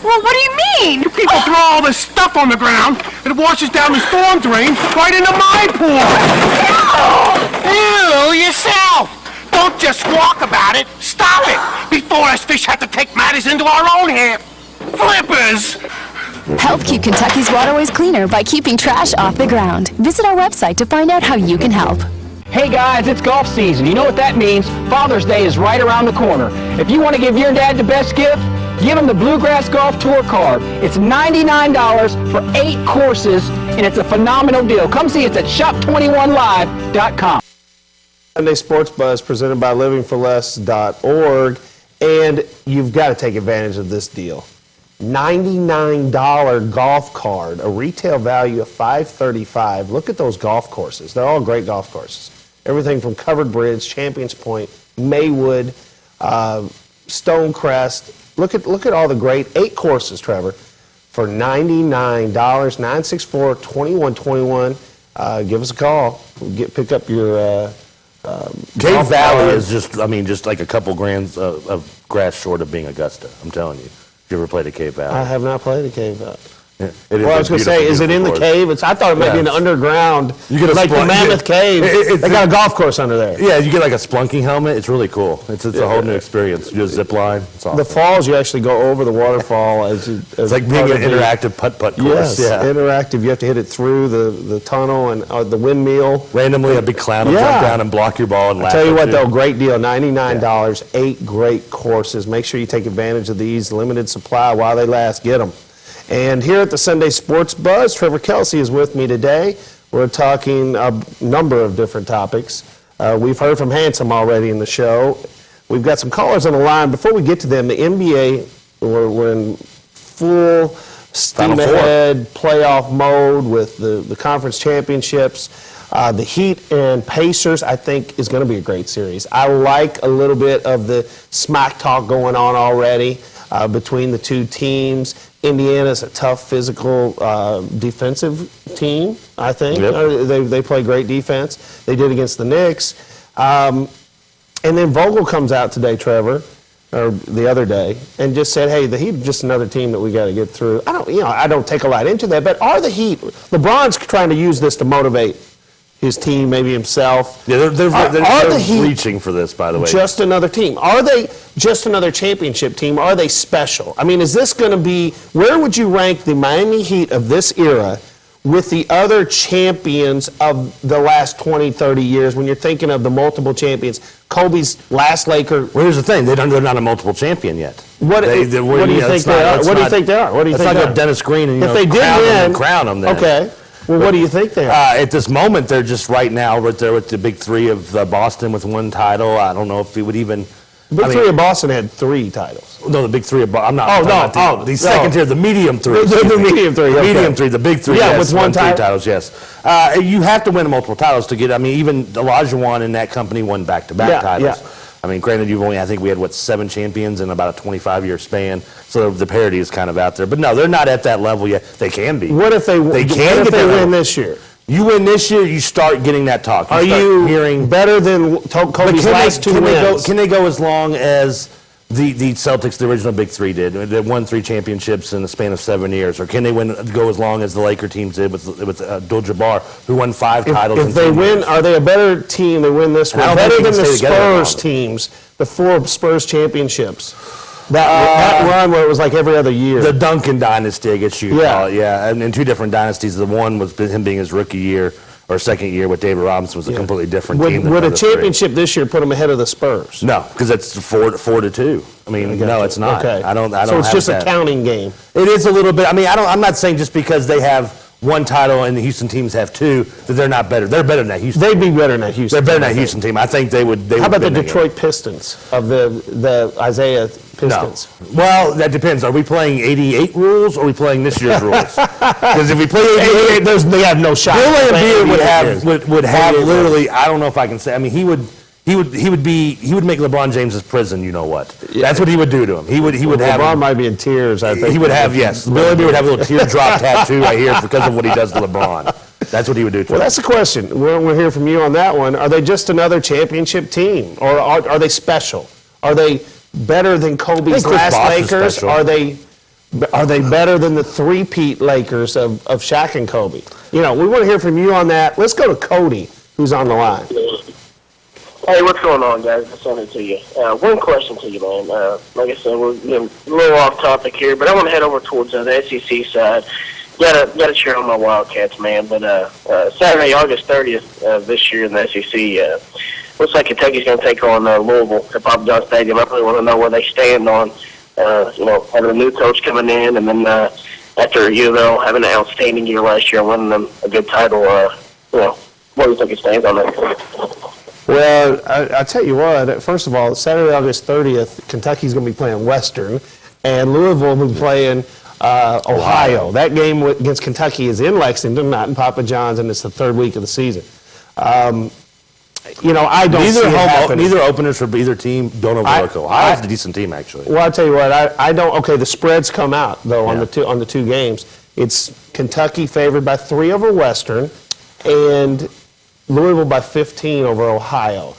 Well, what do you mean? You people throw all this stuff on the ground, it washes down the storm drain right into my pool. Ew, yourself. Don't just squawk about it. Stop it before us fish have to take matters into our own hands. Flippers! Help keep Kentucky's waterways cleaner by keeping trash off the ground. Visit our website to find out how you can help. Hey guys, it's golf season. You know what that means? Father's Day is right around the corner. If you want to give your dad the best gift, give him the Bluegrass Golf Tour card. It's $99 for 8 courses, and it's a phenomenal deal. Come see us at shop21live.com. Sunday Sports Buzz presented by livingforless.org, and you've got to take advantage of this deal. $99 golf card, a retail value of $535. Look at those golf courses. They're all great golf courses. Everything from Covered Bridge, Champions Point, Maywood, Stonecrest. Look at all the great 8 courses, Trevor, for $99. 964-2121. Give us a call. Pick up your Cave Valley is just like a couple grand of grass short of being Augusta. I'm telling you. Have you ever played a Cave Valley? I have not played a Cave Valley. Yeah, well, I was going to say, is it in the cave? I thought it might be in the underground, you get like the Mammoth Cave. They got a golf course under there. Yeah, you get like a splunking helmet. It's really cool. It's a whole new experience. You just zip line. It's awesome. The falls, you actually go over the waterfall. It's like being an interactive putt-putt course. Yes, interactive. You have to hit it through the tunnel and the windmill. Randomly, a big clown will jump down and block your ball and laugh. I tell you what, though, great deal. $99, 8 great courses. Make sure you take advantage of these. Limited supply while they last. Get them. And here at the Sunday Sports Buzz, Trevor Kelsey is with me today. We're talking a number of different topics. We've heard from Handsome already in the show. We've got some callers on the line. Before we get to them, the NBA, we're in full steam ahead playoff mode with the conference championships. The Heat and Pacers, I think, is going to be a great series. I like a little bit of the smack talk going on already between the two teams. Indiana's a tough, physical, defensive team, I think. Yep. They play great defense. They did against the Knicks. And then Vogel comes out today, Trevor, or the other day, and just said, hey, the Heat are just another team that we got to get through. I don't take a lot into that, but are the Heat, LeBron's trying to use this to motivate his team, maybe himself. Yeah, they're reaching for this, by the way. Just another team. Are they just another championship team? Are they special? I mean, is this going to be, where would you rank the Miami Heat of this era with the other champions of the last 20, 30 years, when you're thinking of the multiple champions, Kobe's last Laker. Well, here's the thing: they're not a multiple champion yet. What do you think they are? What do you think they are? What do you think? It's like Dennis Green and if they did win, crown them. Then. Okay. Well, what do you think they are? At this moment, they're just right now right there with the big three of Boston with one title. I don't know if he would even. The big three of Boston had 3 titles. No, the big three of Boston. I'm not. The second tier, the medium three. The medium three. The medium three, the big three. Yeah, yes, with one title. 3 titles. Yes. You have to win multiple titles to get. I mean, even Olajuwon in that company won back-to-back titles. Yeah. I mean, granted, I think we had 7 champions in about a 25-year span, so the parity is kind of out there. But no, they're not at that level yet. They can be. What if they win this year? You win this year, you start getting that talk. Are you hearing better than Kobe's last 2 wins? Can they go as long as the Celtics, the original big three, did? They won 3 championships in the span of 7 years. Or can they go as long as the Laker teams did with Abdul-Jabbar, who won 5 titles in 10 years? If they win, are they a better team? They win this one. Better than the Spurs teams, the 4 Spurs championships. That run where it was like every other year. The Duncan dynasty, I guess you call it, yeah. And in 2 different dynasties, the one was him being his rookie year or second year with David Robinson was a completely different team. Would a championship this year put them ahead of the Spurs? No, because it's 4-2. I mean, no, it's not. Okay. I don't. So it's just a counting game. It is a little bit. I mean, I'm not saying just because they have 1 title and the Houston teams have 2 that they're not better. They're better than that Houston. They'd be better than that Houston. They're better than that Houston team. I think they would. How about the Detroit Pistons of the Isaiah Pistons? No. Well, that depends. Are we playing 88 rules or are we playing this year's rules? Because if we play 88, they have no shot. Bill Laimbeer would have literally. I don't know if I can say. I mean, he would make LeBron James's prison. You know what? That's what he would do to him. He would have. LeBron might be in tears. I think he would have. Yes, Bill Laimbeer would have a little teardrop tattoo right here because of what he does to LeBron. That's what he would do to him. Well, that's the question. We'll hear from you on that one. Are they just another championship team, or are they special? Are they better than Kobe's last Lakers? Are they better than the 3-peat Lakers of Shaq and Kobe? We want to hear from you on that. Let's go to Cody, who's on the line. Hey, what's going on, guys? It's on to you. One question to you, man. Like I said, we're getting a little off topic here, but I want to head over towards the SEC side. Gotta cheer on my Wildcats, man. But Saturday, August 30th this year in the SEC, looks like Kentucky's going to take on Louisville at Papa John Stadium. I really want to know where they stand on, having a new coach coming in, and then after having an outstanding year last year, winning them a good title. Where do you think it stands on that? Well, I tell you what. First of all, Saturday, August 30th, Kentucky's going to be playing Western, and Louisville will be playing Ohio. That game against Kentucky is in Lexington, not in Papa John's, and it's the 3rd week of the season. I don't see it happening. Neither openers for either team don't overlook Ohio. Ohio's a decent team, actually. Well, I'll tell you what. I don't. Okay, the spreads come out though on the two games. It's Kentucky favored by 3 over Western, and Louisville by 15 over Ohio.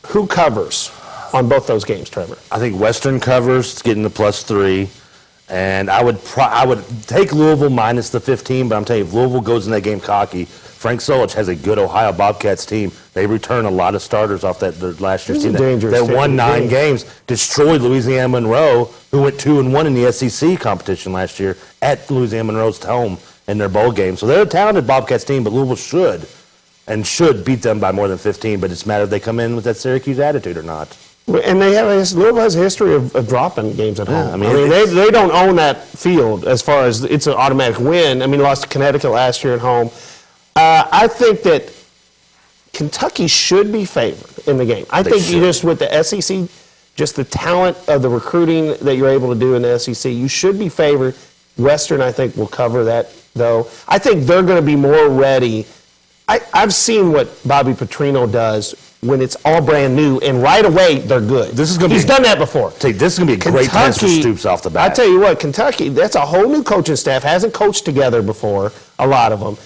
Who covers on both those games, Trevor? I think Western covers. It's getting the +3. And I would take Louisville minus the 15, but I'm telling you, if Louisville goes in that game cocky, Frank Solich has a good Ohio Bobcats team. They return a lot of starters off that last year's team. They won 9 games, destroyed Louisiana Monroe, who went 2-1 in the SEC competition last year at Louisiana Monroe's home in their bowl game. So they're a talented Bobcats team, but Louisville should beat them by more than 15. But it's a matter if they come in with that Syracuse attitude or not. And Louisville has a history of dropping games at home. I mean they don't own that field as far as it's an automatic win. I mean, lost to Connecticut last year at home. I think that Kentucky should be favored in the game. I think just with the SEC, just the talent of the recruiting that you're able to do in the SEC, you should be favored. Western, I think, will cover that, though. I think they're going to be more ready. I've seen what Bobby Petrino does when it's all brand new, and right away they're good. He's done that before. This is going to be a great test for Stoops off the bat. I tell you what, Kentucky, that's a whole new coaching staff. Hasn't coached together before, a lot of them.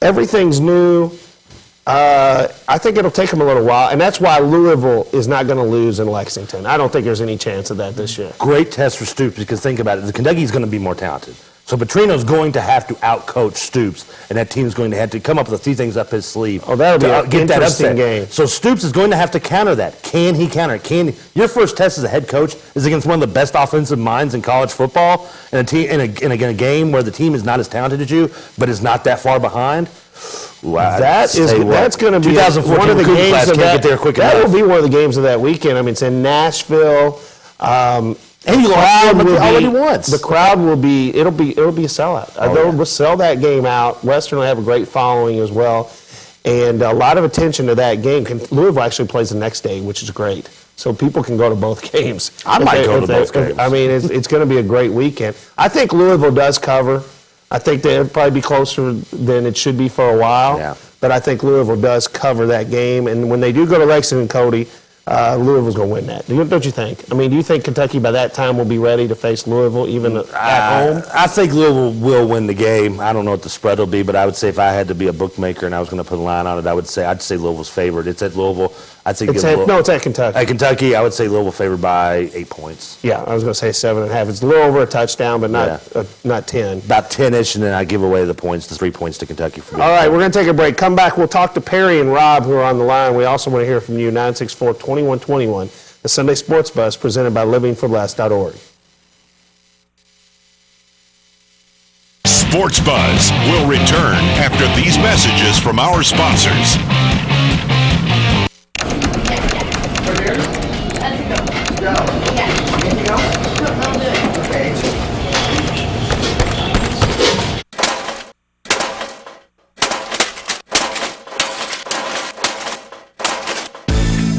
Everything's new. I think it'll take them a little while, and that's why Louisville is not going to lose in Lexington. I don't think there's any chance of that this year. Great test for Stoops, because think about it. Kentucky's going to be more talented. So Petrino's going to have to outcoach Stoops, and that team's going to have to come up with a few things up his sleeve. Oh, that'll be an get that interesting upset game. So Stoops is going to have to counter that. Can he counter it? Your first test as a head coach is against one of the best offensive minds in college football, and a game where the team is not as talented as you, but is not that far behind. Ooh, that's going to be one of the games of that will be one of the games of that weekend. I mean, it's in Nashville. And you lost already once. The crowd will be it'll be a sellout. They'll sell that game out. Western will have a great following as well, and a lot of attention to that game. Louisville actually plays the next day, which is great. So people can go to both games. I might go to both games. I mean, it's going to be a great weekend. I think Louisville does cover. I think they'll probably be closer than it should be for a while. Yeah. But I think Louisville does cover that game. And when they do go to Lexington, Cody, Louisville's going to win that. Don't you think? I mean, do you think Kentucky by that time will be ready to face Louisville even at home? I think Louisville will win the game. I don't know what the spread will be, but I would say if I had to be a bookmaker and I was going to put a line on it, I'd say Louisville's favored. It's at Louisville. It's at Kentucky. At Kentucky, I would say Louisville favored by 8 points. Yeah, I was going to say 7.5. It's a little over a touchdown, but not 10. About 10-ish, and then I give away the 3 points to Kentucky. All right, we're going to take a break. Come back. We'll talk to Perry and Rob, who are on the line. We also want to hear from you, 964-2121. The Sunday Sports Buzz, presented by livingforless.org. Sports Buzz will return after these messages from our sponsors.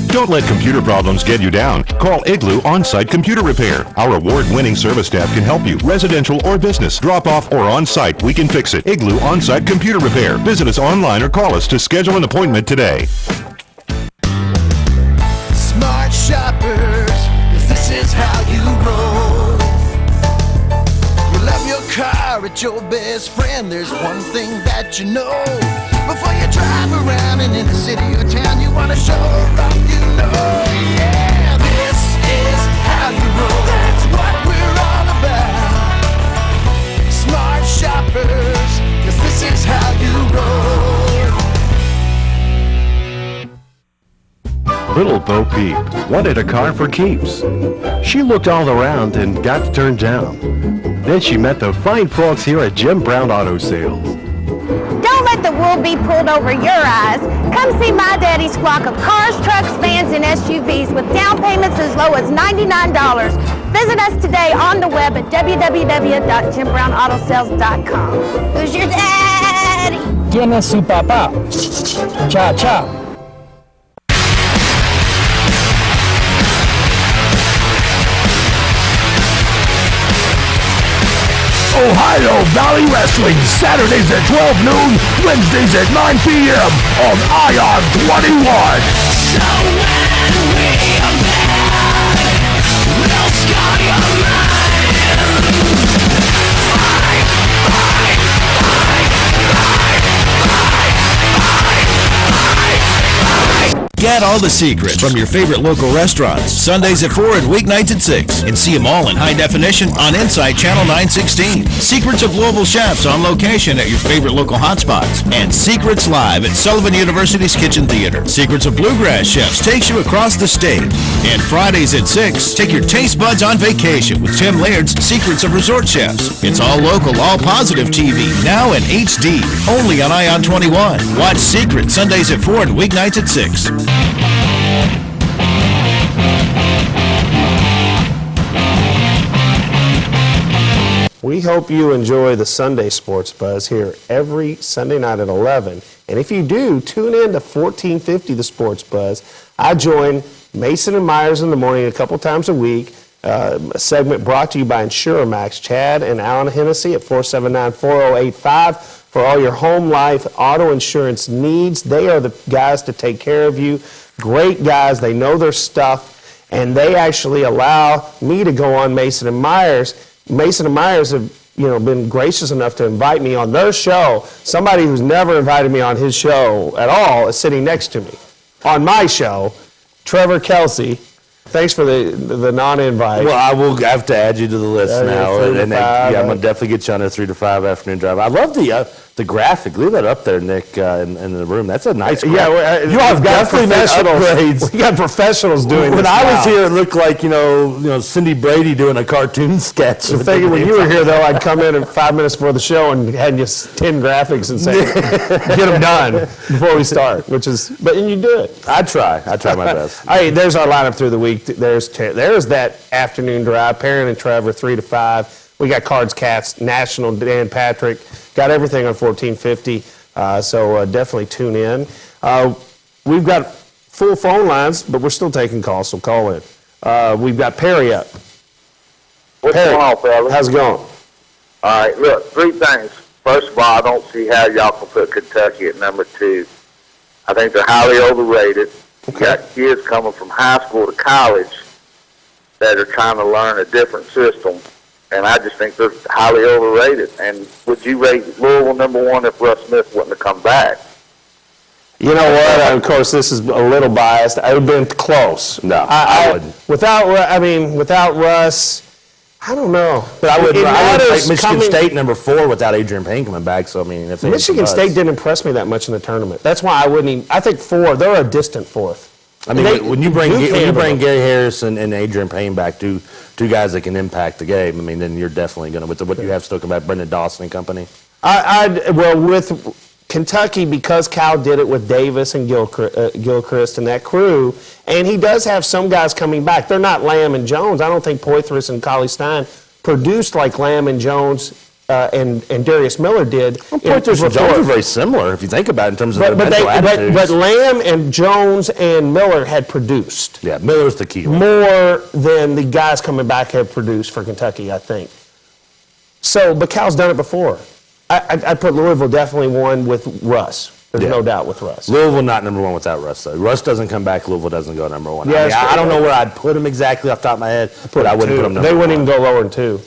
Don't let computer problems get you down. Call Igloo On-Site Computer Repair. Our award-winning service staff can help you, residential or business. Drop off or on-site, we can fix it. Igloo On-Site Computer Repair. Visit us online or call us to schedule an appointment today. Smart shoppers, 'cause this is how you roll. You love your car, it's your best friend. There's one thing that you know. Before you drive around and in the city or town, you want to show off, you know. Yeah, this is how you roll. That's what we're all about. Smart shoppers, 'cause this is how you roll. Little Bo Peep wanted a car for keeps. She looked all around and got turned down. Then she met the fine folks here at Jim Brown Auto Sales. Don't let the wool be pulled over your eyes. Come see my daddy's flock of cars, trucks, vans, and SUVs with down payments as low as $99. Visit us today on the web at www.jimbrownautosales.com. Who's your daddy? ¿Quién es su papá? Cha cha. Ohio Valley Wrestling, Saturdays at 12 noon, Wednesdays at 9 p.m. on ION 21. So when we are mad, we'll scar your mind. Get all the secrets from your favorite local restaurants. Sundays at 4 and weeknights at 6. And see them all in high definition on Inside Channel 916. Secrets of Louisville chefs on location at your favorite local hotspots. And Secrets Live at Sullivan University's Kitchen Theater. Secrets of Bluegrass chefs takes you across the state. And Fridays at 6, take your taste buds on vacation with Tim Laird's Secrets of Resort Chefs. It's all local, all positive TV, now in HD. Only on ION 21. Watch Secrets Sundays at 4 and weeknights at 6. We hope you enjoy the Sunday Sports Buzz here every Sunday night at 11. And if you do, tune in to 1450 The Sports Buzz. I join Mason and Myers in the morning a couple times a week. A segment brought to you by InsureMax. Chad and Alan Hennessy at 479-4085 for all your home life auto insurance needs. They are the guys to take care of you. Great guys. They know their stuff. And they actually allow me to go on Mason and Myers. Mason and Myers have, been gracious enough to invite me on their show. Somebody who's never invited me on his show at all is sitting next to me. On my show, Trevor Kelsey Thanks for the non-invite. Well, I will have to add you to the list now. 3 to And 5, I'm going to definitely get you on a 3 to 5 afternoon drive. I love the graphic. Leave that up there, Nick, in the room. That's a nice graphic. Yeah, you have got professionals. upgrades. We got professionals doing When this I now. was here, it looked like, you know, Cindy Brady doing a cartoon sketch. The thing, when you were here, though, I'd come in 5 minutes before the show and hand you 10 graphics and say, get them done before we start, and you do it. I try my best. All right, there's our lineup through the week. There's that afternoon drive, Perrin and Trevor, 3 to 5. We got Cards, Cats, National, Dan Patrick. Got everything on 1450, so definitely tune in. We've got full phone lines, but we're still taking calls, so call in. We've got Perry up. What's Perry, going on, fellas? how's it going? All right, look, 3 things. First of all, I don't see how y'all can put Kentucky at number 2. I think they're highly overrated. You got kids coming from high school to college that are trying to learn a different system, and I just think they're highly overrated. And would you rate Louisville number 1 if Russ Smith wouldn't have come back? You know what? Of course, this is a little biased. I would have been close. No, I wouldn't. Without Russ, I don't know. But I would rate Michigan State number 4 without Adrian Payne coming back. So I mean, if Michigan State didn't impress me that much in the tournament. That's why I wouldn't even. I think 4. They're a distant 4th. I mean, when you bring Gary Harris and Adrian Payne back, two guys that can impact the game, I mean, then you're definitely going to, with what you have spoken about, Brendan Dawson and company. With Kentucky, because Cal did it with Davis and Gilchrist and that crew, and he does have some guys coming back. They're not Lamb and Jones. I don't think Poitras and Cauley Stein produced like Lamb and Jones and Darius Miller did. Well, Poitras and Jones are very similar if you think about it in terms of their mental attitudes. But Lamb and Jones and Miller had produced. Yeah, Miller's the key one. More than the guys coming back have produced for Kentucky, I think. So, but Cal's done it before. I'd put Louisville definitely 1 with Russ. There's no doubt with Russ. Louisville not number 1 without Russ, though. Russ doesn't come back, Louisville doesn't go number 1. Yeah, I don't know where I'd put him exactly off the top of my head, but I wouldn't put him number 1. They wouldn't even go lower than 2.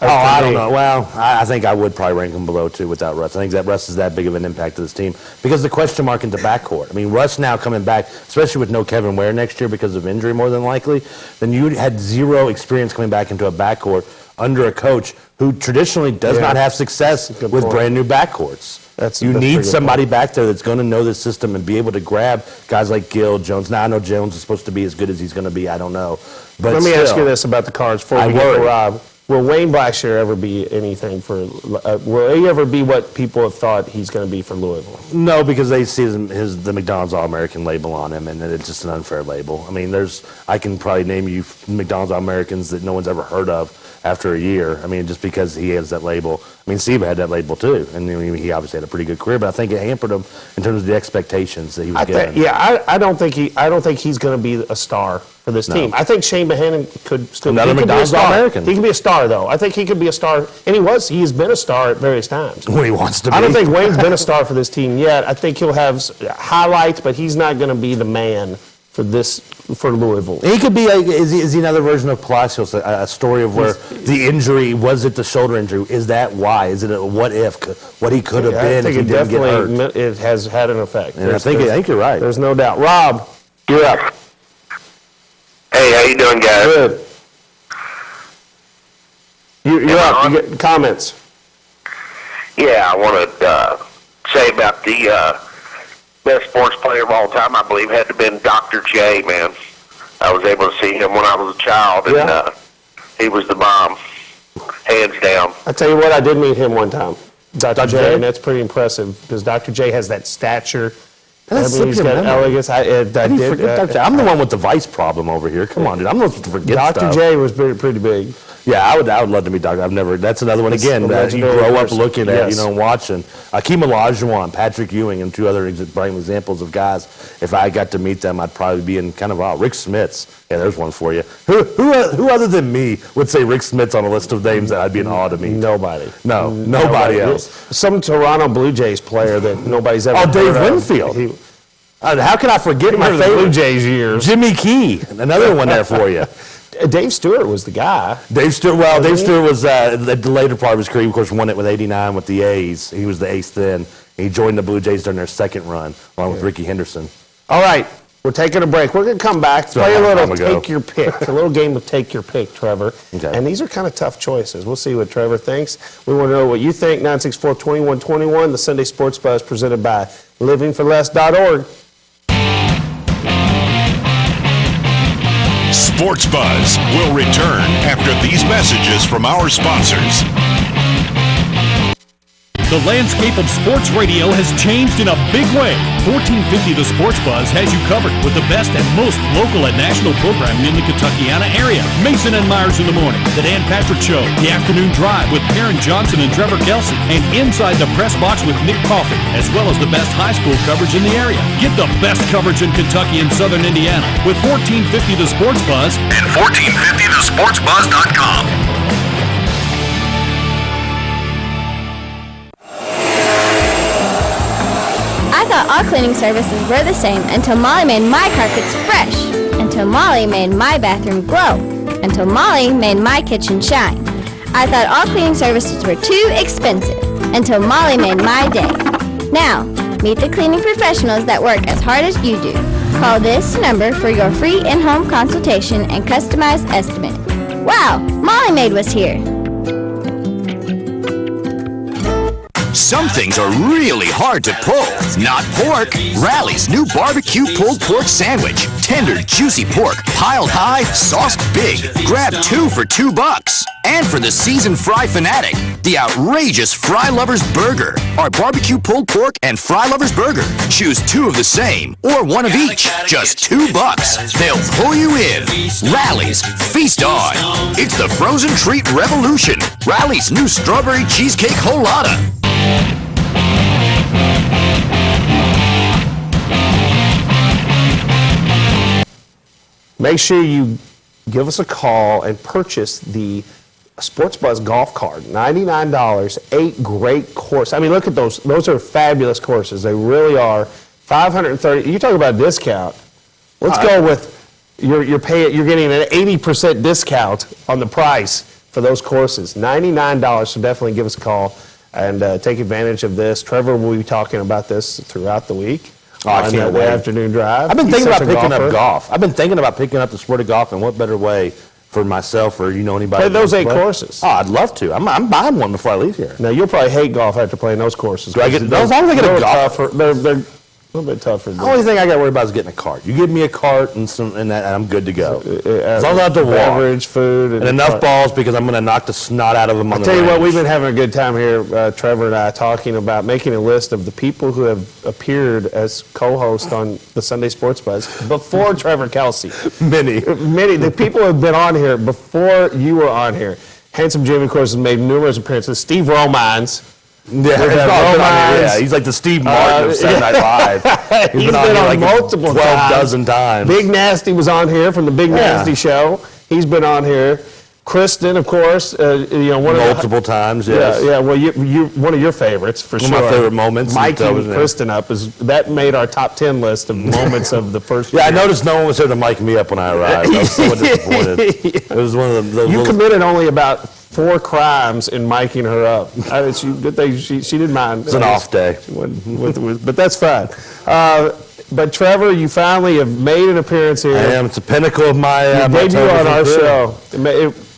I don't know. Well, I think I would probably rank him below 2 without Russ. I think that Russ is that big of an impact to this team because the question mark in the backcourt. I mean, Russ now coming back, especially with no Kevin Ware next year because of injury more than likely, then you had 0 experience coming back into a backcourt under a coach who traditionally does not have success with brand new backcourts. You need somebody back there that's going to know the system and be able to grab guys like Gill, Jones. Now, I know Jones is supposed to be as good as he's going to be. I don't know. But let me ask you this about the Cards before we get to Rob. Will Wayne Blackshear ever be anything for? Will he ever be what people have thought he's going to be for Louisville? No, because they see the McDonald's All-American label on him, and it's just an unfair label. I mean, I can probably name you McDonald's All-Americans that no one's ever heard of after a year. I mean, just because he has that label. I mean, Seba had that label too, and he obviously had a pretty good career, but I think it hampered him in terms of the expectations that he was getting. I don't think he's going to be a star for this team. I think Shane Bohannon could still another McDonald's All-American. He could be a star, though. I think he could be a star, and he has been a star at various times. When he wants to be. I don't think Wayne's been a star for this team yet. I think he'll have highlights, but he's not going to be the man for Louisville. He could be is he another version of Palacios, a story of where the injury, was it the shoulder injury? Is that why? Is it a what if, what he could have been if he didn't get hurt? It has had an effect. And I think you're right. There's no doubt. Rob, you're up. Hey, how you doing, guys? Good. You're up. You get comments. Yeah, I wanted to say about the best sports player of all time, I believe, had to have been Dr. J, man. I was able to see him when I was a child, and he was the bomb, hands down. I tell you what, I did meet him one time, Dr. J, and that's pretty impressive because Dr. J has that stature. He's got elegance. I'm the one with the vice problem over here. Come on, dude. I'm not supposed to forget stuff. Dr. J was pretty big. Yeah, I would love to meet Dr. That's another one again that you grow up looking at, watching. Akeem Olajuwon, Patrick Ewing, and 2 other prime examples of guys. If I got to meet them, I'd probably be in kind of Rick Smits. Yeah, there's one for you. Who other than me would say Rick Smits on a list of names that I'd be in awe to meet? Nobody. No, nobody else. Some Toronto Blue Jays player that nobody's ever heard of. Dave Winfield. How can I forget my favorite Blue Jays years? Jimmy Key, another one there for you. Dave Stewart was the guy. Dave Stewart was the later part of his career. Of course, won it with '89 with the A's. He was the ace then. He joined the Blue Jays during their second run, along with Ricky Henderson. All right, We're taking a break. We're going to come back, play a little Take Your Pick, a little game of Take Your Pick, Trevor. Okay. And these are kind of tough choices. We'll see what Trevor thinks. We want to know what you think. 964-2121, the Sunday Sports Buzz presented by livingforless.org. Sports Buzz will return after these messages from our sponsors. The landscape of sports radio has changed in a big way. 1450 The Sports Buzz has you covered with the best and most local and national programming in the Kentuckiana area. Mason and Myers in the morning, The Dan Patrick Show, The Afternoon Drive with Perrin Johnson and Trevor Kelsey, and Inside the Press Box with Nick Coffey, as well as the best high school coverage in the area. Get the best coverage in Kentucky and Southern Indiana with 1450 The Sports Buzz and 1450thesportsbuzz.com. I thought all cleaning services were the same until Molly made my carpets fresh, until Molly made my bathroom glow, until Molly made my kitchen shine. I thought all cleaning services were too expensive, until Molly made my day. Now, meet the cleaning professionals that work as hard as you do. Call this number for your free in-home consultation and customized estimate. Wow, Molly Maid was here. Some things are really hard to pull. Not pork. Rally's new barbecue pulled pork sandwich. Tender, juicy pork, piled high, sauced big. Grab 2 for $2. And for the seasoned fry fanatic, the outrageous Fry Lovers Burger. Our barbecue pulled pork and Fry Lovers Burger. Choose 2 of the same or 1 of each. Just $2. They'll pull you in. Rally's, feast on. It's the frozen treat revolution. Rally's new strawberry cheesecake Holada. Make sure you give us a call and purchase the Sports Buzz golf cart. $99, 8 great courses. I mean, look at those. Those are fabulous courses. They really are. $530. You talk about discount. Let's go with you're getting an 80% discount on the price for those courses. $99. So definitely give us a call and take advantage of this. Trevor will be talking about this throughout the week. Oh, I can't wait. Afternoon drive. I've been thinking about picking up golf. I've been thinking about picking up the sport of golf, and what better way for myself or anybody? Play those 8 courses. Oh, I'd love to. I'm buying one before I leave here. Now you'll probably hate golf after playing those courses. Do I get? As long as I get a golf, they're a little bit tougher. The only thing I got to worry about is getting a cart. You give me a cart and I'm good to go. As long as I have to walk. Beverage, food, and enough balls because I'm going to knock the snot out of them on the range. I'll tell you what, we've been having a good time here, Trevor and I, talking about making a list of the people who have appeared as co-hosts on the Sunday Sports Buzz before Trevor Kelsey. Many. The people who have been on here before you were on here. Handsome Jimmy, of course, has made numerous appearances. Steve Romines. Yeah, he's like the Steve Martin of Saturday Night Live. He's been on like multiple 12 dozen times. Big Nasty was on here from the Big Nasty Show. He's been on here. Kristen, of course, multiple times. Yes. Yeah. Well, you one of your favorites for sure. One of my favorite moments. Miking Kristen up that made our top 10 list of moments of the first. Yeah, I noticed no one was here to mic me up when I arrived. I was so disappointed. It was one of the you committed only about 4 crimes in miking her up. She didn't mind. It's an off day. But that's fine. But Trevor, you finally have made an appearance here. I am. It's the pinnacle of my debut on our show.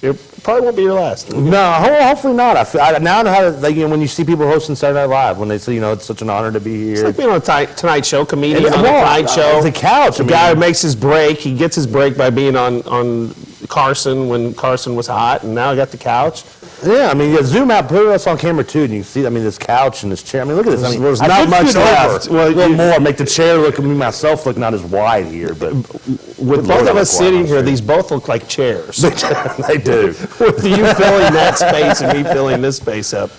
It probably won't be your last. No, hopefully not. I now know how to, when you see people hosting Saturday Night Live, when they say, it's such an honor to be here. It's like being on a Tonight Show, comedian on the Tonight Show. The couch. The guy who makes his break, he gets his break by being on Carson when Carson was hot, and now I got the couch. Yeah, zoom out, put us on camera too, and you can see, this couch and this chair. Look at this. There's not much left. Well, a little more, make the chair look, myself look not as wide here, but with both of us sitting here, these both look like chairs. They do. With you filling that space and me filling this space up.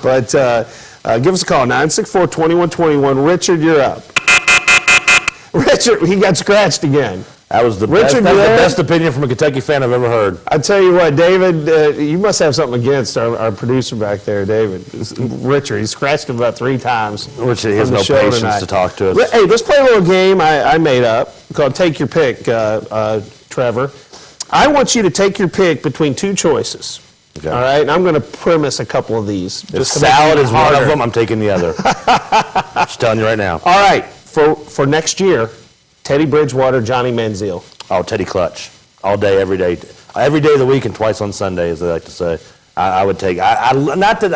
But give us a call, 964-2121. Richard, you're up. Richard, he got scratched again. That was the best opinion from a Kentucky fan I've ever heard. I tell you what, David, you must have something against our producer back there, David. Richard, he scratched him about 3 times. Richard, he has no patience to talk to us. Hey, let's play a little game I made up called Take Your Pick, Trevor. I want you to take your pick between 2 choices. Okay. All right, and I'm going to premise a couple of these. If salad is one of them, I'm taking the other. I'm just telling you right now. All right, for next year, Teddy Bridgewater, Johnny Manziel. Oh, Teddy Clutch. All day, every day. Every day of the week and twice on Sunday, as they like to say. I would take, not to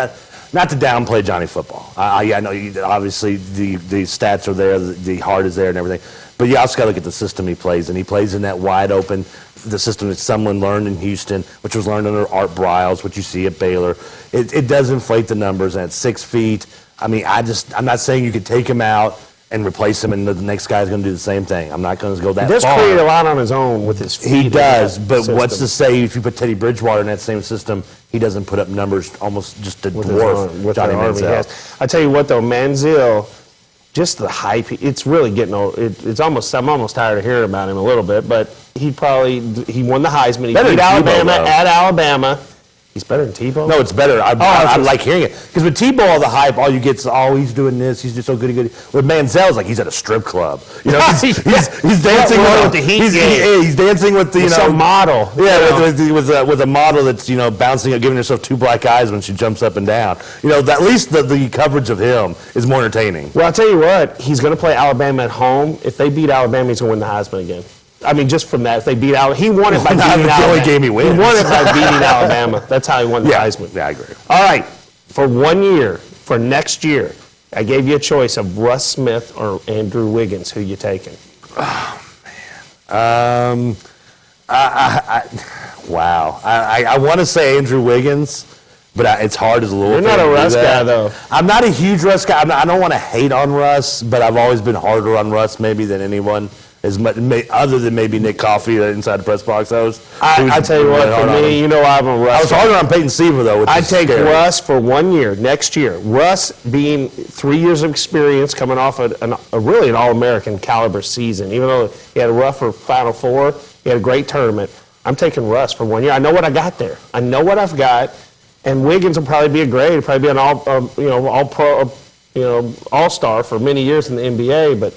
downplay Johnny Football. I know obviously the stats are there, the heart is there and everything. But you also got to look at the system he plays in. He plays in that wide open, the system that someone learned in Houston, which was learned under Art Briles, which you see at Baylor. It does inflate the numbers, and at 6 feet, I mean, I'm not saying you could take him out and replace him, and the next guy's going to do the same thing. I'm not going to go that far. He does create a lot on his own with his feet. He does, but what's to say if you put Teddy Bridgewater in that same system, he doesn't put up numbers almost just to dwarf Johnny Manziel. I tell you what, though, Manziel, just the hype, it's really getting old. I'm almost tired of hearing about him a little bit, but he won the Heisman. He beat Alabama at Alabama. He's better than Tebow? No, it's better. I like hearing it. Because with Tebow, all the hype, all you get is, oh, he's doing this, he's just so good. With Manziel, it's like he's at a strip club. You know, he's dancing with the Heat. He's dancing with the, some model. Yeah, with a model that's, bouncing, giving herself 2 black eyes when she jumps up and down. At least the coverage of him is more entertaining. Well, I'll tell you what, he's going to play Alabama at home. If they beat Alabama, he's going to win the Heisman again. I mean, just from that, if they beat Alabama, he won it by beating Alabama. The only game he wins. He won it by beating Alabama. That's how he won the Heisman. Yeah, I agree. All right, for 1 year, for next year, I gave you a choice of Russ Smith or Andrew Wiggins. Who you taking? Oh, man. Wow. I want to say Andrew Wiggins, but it's hard as a little. You're not a Russ guy, though. I'm not a huge Russ guy. I don't want to hate on Russ, but I've always been harder on Russ maybe than anyone. As much, other than maybe Nick Coffey inside the press box. I tell you what, for me, I'm a Russ. I was harder on Peyton Seaver, though. I'd take Russ for 1 year, next year. Russ being 3 years of experience, coming off really an All-American caliber season. Even though he had a rougher Final Four, he had a great tournament. I'm taking Russ for 1 year. I know what I got there. I know what I've got. And Wiggins will probably be a grade. He'll probably be an all-pro, all-star for many years in the NBA, but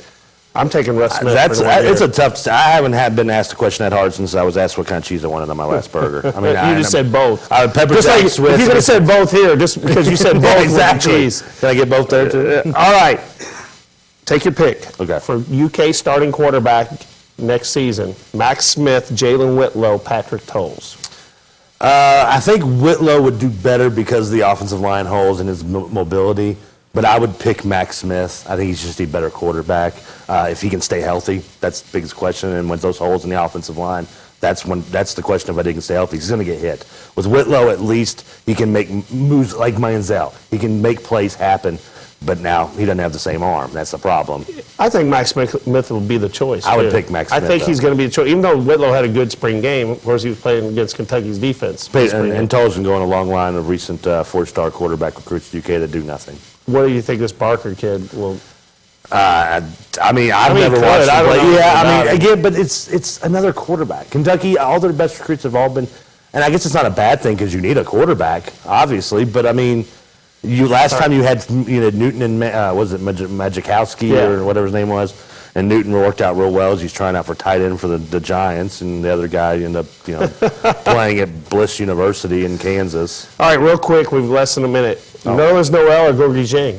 I'm taking Russ Smith. It's a tough. I haven't been asked a question that hard since I was asked what kind of cheese I wanted on my last burger. I mean, you just said both. Pepper just jack, like, Swiss. If you could have said both here, just because you said both exactly. Cheese. Can I get both there too? All right. Take your pick. Okay. For UK starting quarterback next season, Max Smith, Jalen Whitlow, Patrick Towles. I think Whitlow would do better because of the offensive line holes and his mobility. But I would pick Max Smith. I think he's just a better quarterback. If he can stay healthy, that's the biggest question. And when those holes in the offensive line, that's the question of whether he can stay healthy. He's going to get hit. With Whitlow, at least, he can make moves like Manziel. He can make plays happen. But now he doesn't have the same arm. That's the problem. I think Max Smith will be the choice. I would pick Max Smith. I think he's going to be the choice. Even though Whitlow had a good spring game, of course, he was playing against Kentucky's defense. And Towles can go on a long line of recent 4-star quarterback recruits to UK that do nothing. What do you think this Barker kid will? I've never watched him play. Again, but it's another quarterback. Kentucky, all their best recruits have all been, and I guess it's not a bad thing because you need a quarterback, obviously. But I mean, last time you had Newton and was it Majikowski or whatever his name was, and Newton worked out real well as he's trying out for tight end for the Giants, and the other guy ended up playing at Bliss University in Kansas. All right, real quick, we've less than a minute. Nerlens Noel or Gorgui Dieng?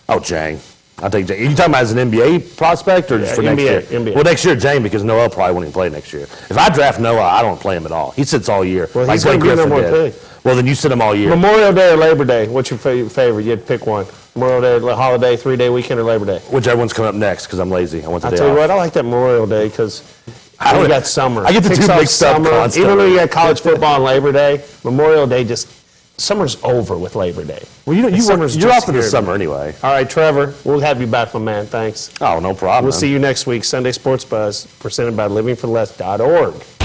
Oh, Dieng. I think Dieng. Are you talking about as an NBA prospect or just for next year? NBA. Well, next year, Dieng, because Noel probably won't even play next year. If I draft Noel, I don't play him at all. He sits all year. Well, he's going to be the number one pick. Well, then you sit him all year. Memorial Day or Labor Day? What's your favorite? You had to pick one. Memorial Day, holiday, 3-day weekend, or Labor Day? Whichever one's coming up next, because I'm lazy. I want the day I'll tell you off. what, I like that Memorial Day because you got summer. I get the two mixed up constantly. Even though you got college football on Labor Day, Memorial Day summer's over with Labor Day. Well, you're off in the summer anyway. All right, Trevor, we'll have you back, my man. Thanks. Oh, no problem. We'll see you next week. Sunday Sports Buzz, presented by livingforless.org.